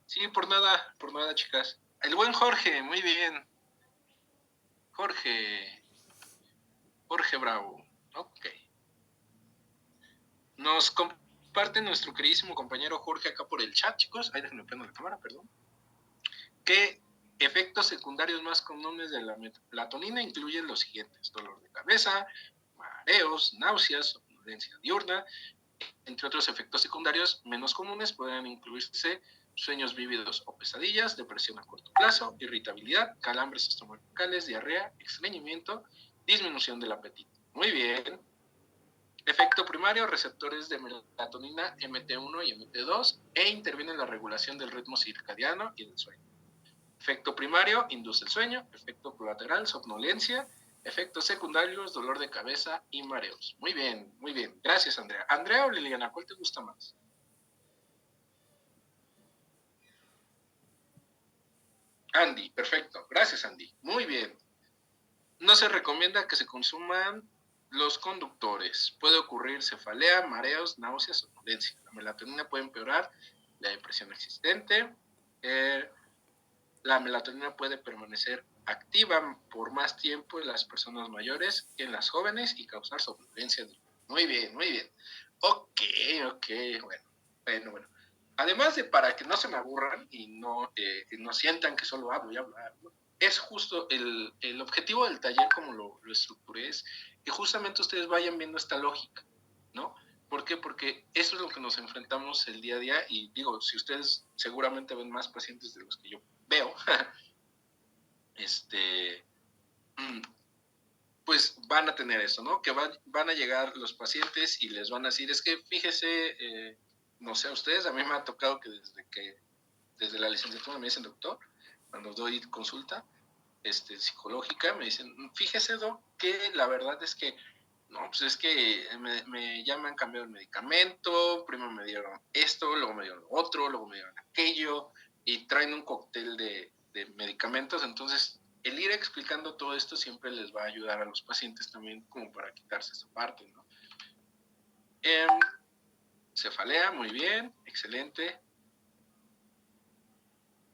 Sí, por nada, chicas. El buen Jorge, muy bien. Jorge Bravo. Ok. Nos comparte nuestro queridísimo compañero Jorge acá por el chat, chicos. Ahí déjenme prender la cámara, perdón. ¿Qué efectos secundarios más comunes de la melatonina incluyen los siguientes? Dolor de cabeza, mareos, náuseas, somnolencia diurna. Entre otros efectos secundarios menos comunes pueden incluirse sueños vívidos o pesadillas, depresión a corto plazo, irritabilidad, calambres estomacales, diarrea, estreñimiento, disminución del apetito. Muy bien. Efecto primario, receptores de melatonina MT1 y MT2 e interviene en la regulación del ritmo circadiano y del sueño. Efecto primario, induce el sueño. Efecto colateral, somnolencia. Efectos secundarios, dolor de cabeza y mareos. Muy bien, muy bien. Gracias, Andrea. Andrea o Liliana, ¿cuál te gusta más? Andy, perfecto. Gracias, Andy. Muy bien. No se recomienda que se consuman los conductores. Puede ocurrir cefalea, mareos, náuseas, somnolencia. La melatonina puede empeorar la depresión existente. La melatonina puede permanecer activa por más tiempo en las personas mayores que en las jóvenes y causar somnolencia. Muy bien, muy bien. Ok, bueno. Además de para que no se me aburran y no sientan que solo hablo y hablo, es justo el objetivo del taller, como lo estructuré, es que justamente ustedes vayan viendo esta lógica, ¿no? ¿Por qué? Porque eso es lo que nos enfrentamos el día a día y digo, si ustedes seguramente ven más pacientes de los que yo veo, pues van a tener eso, ¿no? Que van a llegar los pacientes y les van a decir, es que fíjese, no sé, a ustedes, a mí me ha tocado que desde la licenciatura me dicen doctor, cuando doy consulta psicológica, me dicen, fíjese, doc, que la verdad es que no, pues es que ya me han cambiado el medicamento, primero me dieron esto, luego me dieron lo otro, luego me dieron aquello, y traen un cóctel de medicamentos, entonces el ir explicando todo esto siempre les va a ayudar a los pacientes también como para quitarse esa parte, ¿no? Cefalea, muy bien, excelente.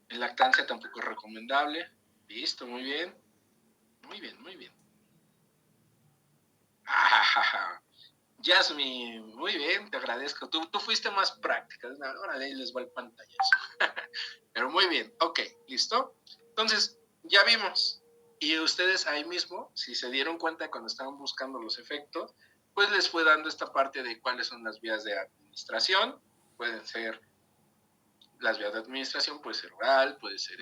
En lactancia tampoco es recomendable. Listo, muy bien. Muy bien, muy bien. Jasmine, muy bien, te agradezco. Tú fuiste más práctica. Ahora ahí les va el pantallazo. Pero muy bien, ok, listo. Entonces, ya vimos. Y ustedes ahí mismo, si se dieron cuenta cuando estaban buscando los efectos, pues les fue dando esta parte de cuáles son las vías de administración. Pueden ser las vías de administración, puede ser oral, puede ser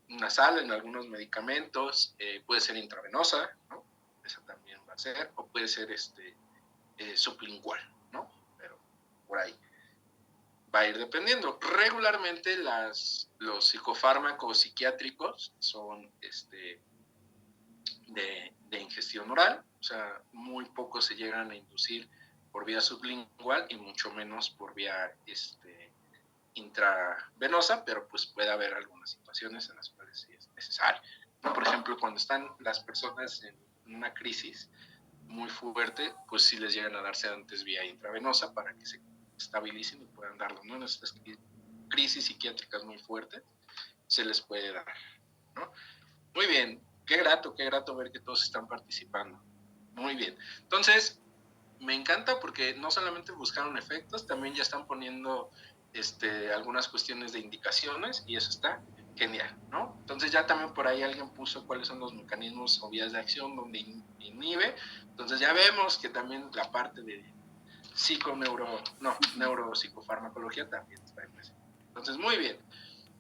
nasal en algunos medicamentos, puede ser intravenosa, ¿no? Esa también va a ser, o puede ser sublingual, ¿no? Pero por ahí va a ir dependiendo. Regularmente los psicofármacos psiquiátricos son de ingestión oral, o sea, muy pocos se llegan a inducir por vía sublingual y mucho menos por vía intravenosa, pero pues puede haber algunas situaciones en las cuales sí es necesario. Por ejemplo, cuando están las personas en una crisis muy fuerte, pues sí les llegan a darse antes vía intravenosa para que se estabilicen y puedan darlo, ¿no? En estas crisis psiquiátricas muy fuertes se les puede dar, ¿no? Muy bien, qué grato ver que todos están participando. Muy bien, entonces me encanta porque no solamente buscaron efectos, también ya están poniendo algunas cuestiones de indicaciones y eso está genial, ¿no? Entonces ya también por ahí alguien puso cuáles son los mecanismos o vías de acción donde inhibe. Entonces ya vemos que también la parte de neuropsicofarmacología también está presente. Entonces, muy bien.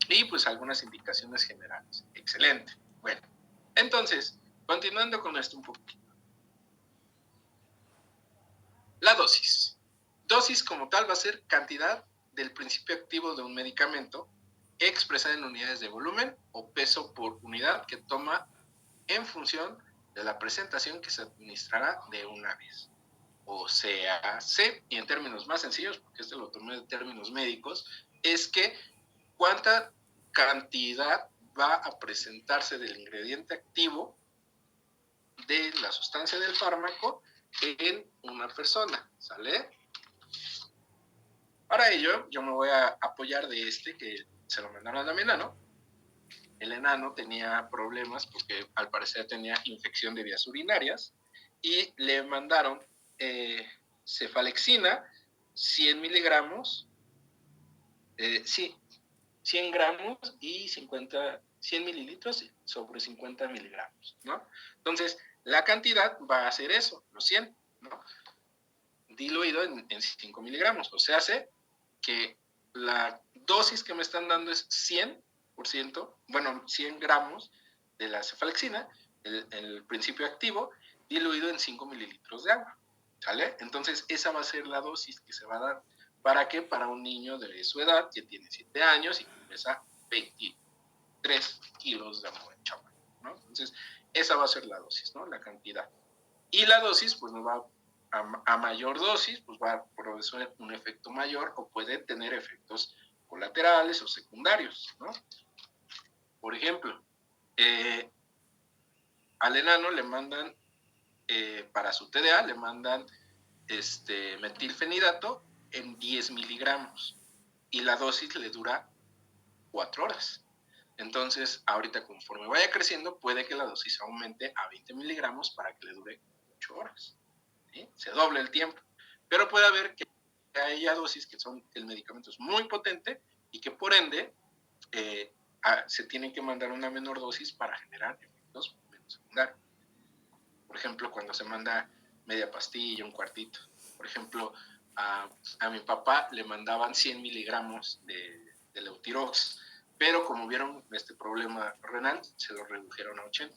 Y pues algunas indicaciones generales. Excelente. Bueno, entonces, continuando con esto un poquito. La dosis. Dosis como tal va a ser cantidad del principio activo de un medicamento expresada en unidades de volumen o peso por unidad que toma en función de la presentación que se administrará de una vez. O sea, y en términos más sencillos, porque este lo tomé de términos médicos, es que cuánta cantidad va a presentarse del ingrediente activo de la sustancia del fármaco en una persona, ¿sale? Para ello, yo me voy a apoyar de que se lo mandaron a mi enano. El enano tenía problemas porque al parecer tenía infección de vías urinarias y le mandaron cefalexina, 100 miligramos, 100 gramos y 100 mililitros sobre 50 miligramos, ¿no? Entonces, la cantidad va a ser eso, los 100, ¿no? Diluido en 5 miligramos. O sea, hace que la dosis que me están dando es 100%, 100 gramos de la cefalexina, el principio activo, diluido en 5 mililitros de agua, ¿sale? Entonces, esa va a ser la dosis que se va a dar. ¿Para qué? Para un niño de su edad, que tiene 7 años y que pesa 23 kilos de amor, chaval, ¿no? Entonces, esa va a ser la dosis, ¿no? La cantidad. Y la dosis, pues nos va a mayor dosis, pues va a producir un efecto mayor o puede tener efectos colaterales o secundarios, ¿no? Por ejemplo, al enano le mandan, para su TDA, le mandan metilfenidato en 10 miligramos y la dosis le dura 4 horas. Entonces, ahorita conforme vaya creciendo, puede que la dosis aumente a 20 miligramos para que le dure 8 horas. ¿Sí? Se doble el tiempo. Pero puede haber que haya dosis que el medicamento es muy potente y que por ende se tiene que mandar una menor dosis para generar efectos menos secundarios. Por ejemplo, cuando se manda media pastilla, un cuartito. Por ejemplo, a mi papá le mandaban 100 miligramos de Leutirox, pero como vieron este problema renal, se lo redujeron a 80.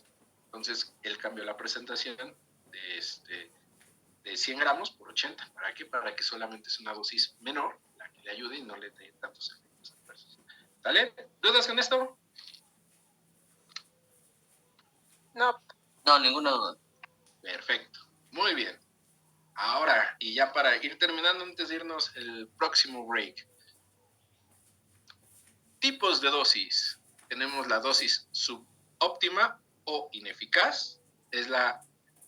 Entonces, él cambió la presentación de 100 gramos por 80. ¿Para qué? Para que solamente es una dosis menor la que le ayude y no le dé tantos efectos adversos. ¿Sale? ¿Dudas con esto? No, ninguna duda. Perfecto. Muy bien. Ahora, y ya para ir terminando antes de irnos el próximo break. Tipos de dosis. Tenemos la dosis subóptima o ineficaz. Es la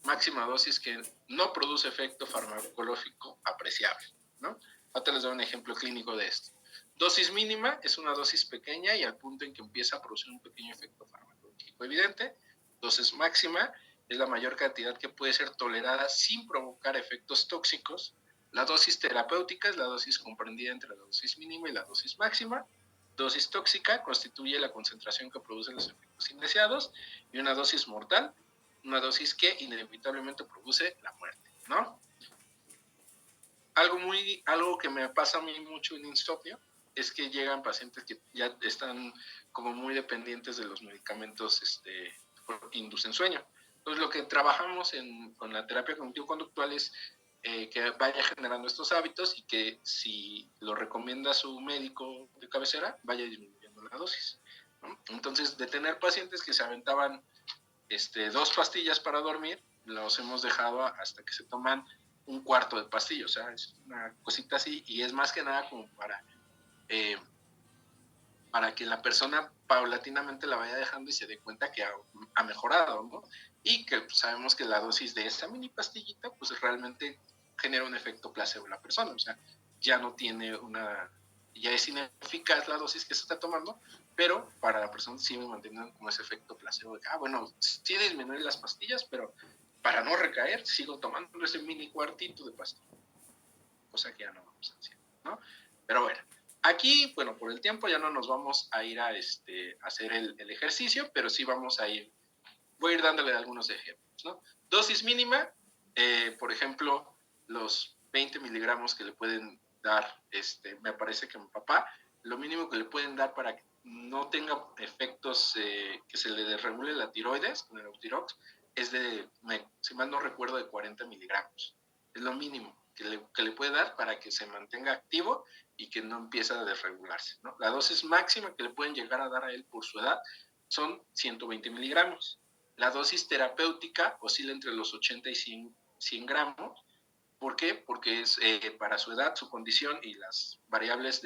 máxima dosis que no produce efecto farmacológico apreciable, ¿no? Ahora les doy un ejemplo clínico de esto. Dosis mínima es una dosis pequeña y al punto en que empieza a producir un pequeño efecto farmacológico evidente. Dosis máxima es la mayor cantidad que puede ser tolerada sin provocar efectos tóxicos. La dosis terapéutica es la dosis comprendida entre la dosis mínima y la dosis máxima. Dosis tóxica constituye la concentración que produce los efectos indeseados. Y una dosis mortal, una dosis que inevitablemente produce la muerte, ¿no? Algo que me pasa a mí mucho en insomnio es que llegan pacientes que ya están como muy dependientes de los medicamentos que inducen sueño. Entonces, lo que trabajamos con la terapia cognitivo-conductual es que vaya generando estos hábitos y que si lo recomienda su médico de cabecera, vaya disminuyendo la dosis, ¿no? Entonces, de tener pacientes que se aventaban 2 pastillas para dormir, los hemos dejado hasta que se toman un cuarto de pastilla, o sea, es una cosita así, y es más que nada como para para que la persona paulatinamente la vaya dejando y se dé cuenta que ha mejorado, ¿no? Y que pues, sabemos que la dosis de esta mini pastillita pues realmente genera un efecto placebo en la persona, o sea, ya no tiene ya es ineficaz la dosis que se está tomando, pero para la persona sigue manteniendo como ese efecto placebo de que, bueno, sí disminuir las pastillas, pero para no recaer sigo tomando ese mini cuartito de pastilla, cosa que ya no vamos a hacer, ¿no? Pero bueno, aquí, bueno, por el tiempo ya no nos vamos a ir a hacer el ejercicio, pero sí voy a ir dándole algunos ejemplos, ¿no? Dosis mínima, por ejemplo, los 20 miligramos que le pueden dar, me parece que a mi papá, lo mínimo que le pueden dar para que no tenga efectos que se le desregule la tiroides con el Eutirox, es si mal no recuerdo, de 40 miligramos. Es lo mínimo que le puede dar para que se mantenga activo y que no empiece a desregularse, ¿no? La dosis máxima que le pueden llegar a dar a él por su edad son 120 miligramos. La dosis terapéutica oscila entre los 80 y 100 gramos. ¿Por qué? Porque es para su edad, su condición y las variables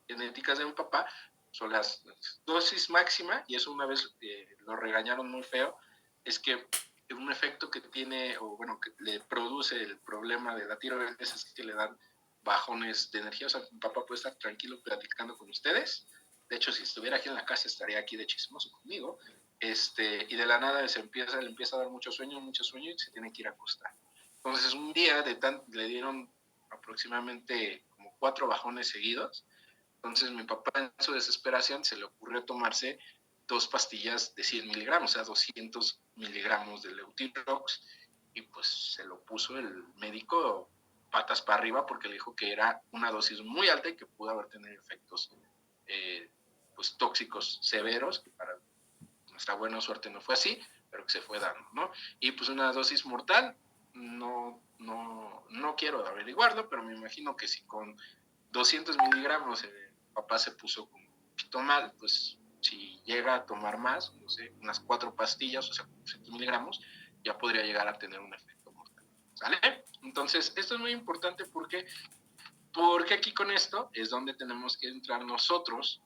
genéticas de un papá son las dosis máxima, y eso una vez lo regañaron muy feo, es que un efecto que tiene, o bueno, que le produce el problema de la tiroides es que le dan bajones de energía. O sea, mi papá puede estar tranquilo platicando con ustedes. De hecho, si estuviera aquí en la casa, estaría aquí de chismoso conmigo. Y de la nada le empieza a dar mucho sueño y se tiene que ir a acostar. Entonces, un día le dieron aproximadamente como 4 bajones seguidos. Entonces, mi papá, en su desesperación, se le ocurrió tomarse 2 pastillas de 100 miligramos, o sea, 200 miligramos de Eutirox, y pues se lo puso el médico patas para arriba porque le dijo que era una dosis muy alta y que pudo haber tenido efectos pues tóxicos severos, que para nuestra buena suerte no fue así, pero que se fue dando, ¿no? Y pues una dosis mortal, no quiero averiguarlo, pero me imagino que si con 200 miligramos papá se puso un poquito mal, pues si llega a tomar más, no sé, unas 4 pastillas, o sea, 200 miligramos, ya podría llegar a tener un efecto mortal, ¿sale? Entonces, esto es muy importante porque aquí con esto es donde tenemos que entrar nosotros.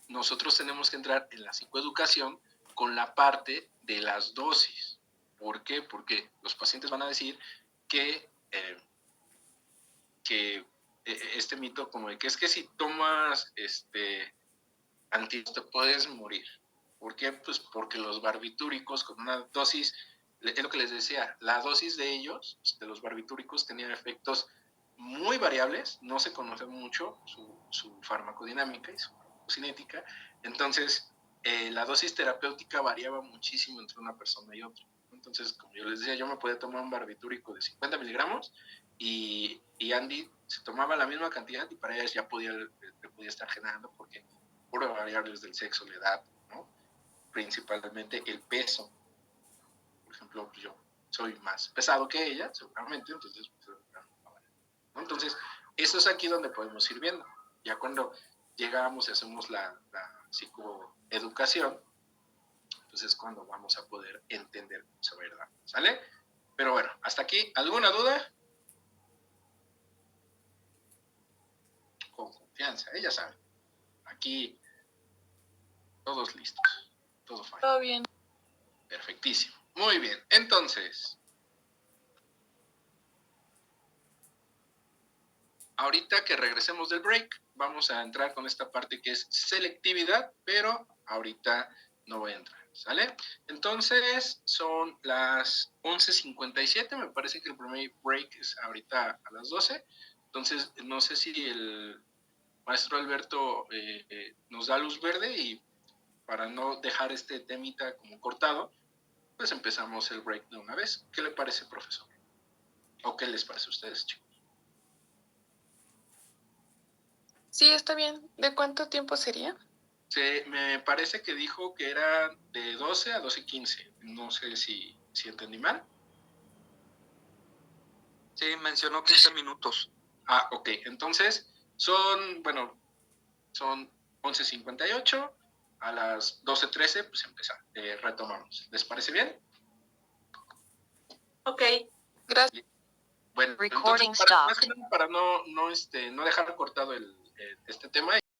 Nosotros tenemos que entrar en la psicoeducación con la parte de las dosis. ¿Por qué? Porque los pacientes van a decir que este mito como de que es que si tomas te puedes morir. ¿Por qué? Pues porque los barbitúricos con una dosis, es lo que les decía, la dosis de ellos, de los barbitúricos, tenían efectos muy variables, no se conoce mucho su farmacodinámica y su farmacocinética. Entonces la dosis terapéutica variaba muchísimo entre una persona y otra. Entonces, como yo les decía, yo me podía tomar un barbitúrico de 50 miligramos y Andy se tomaba la misma cantidad y para ella ya podía estar generando, porque por variables del sexo, la edad, ¿no? Principalmente el peso. Por ejemplo, pues yo soy más pesado que ella, seguramente, entonces, ¿no? Entonces, eso es aquí donde podemos ir viendo. Ya cuando llegamos y hacemos la psicoeducación, pues es cuando vamos a poder entender esa verdad, ¿sale? Pero bueno, hasta aquí, ¿alguna duda? Con confianza, ella sabe. Aquí, todos listos, todo fine. Todo bien. Perfectísimo. Muy bien, entonces, ahorita que regresemos del break, vamos a entrar con esta parte que es selectividad, pero ahorita no voy a entrar, ¿sale? Entonces, son las 11:57, me parece que el primer break es ahorita a las 12. Entonces, no sé si el maestro Alberto nos da luz verde, y para no dejar este temita como cortado, pues empezamos el break de una vez. ¿Qué le parece, profesor? ¿O qué les parece a ustedes, chicos? Sí, está bien. ¿De cuánto tiempo sería? Me parece que dijo que era de 12 a 12:15. No sé si entendí mal. Sí, mencionó 15 minutos. Ah, ok. Entonces, son 11:58. A las 12:13, pues empezamos. Retomamos. ¿Les parece bien? Ok. Gracias. Bueno, Recording entonces, más stopped. que nada para no dejar cortado este tema.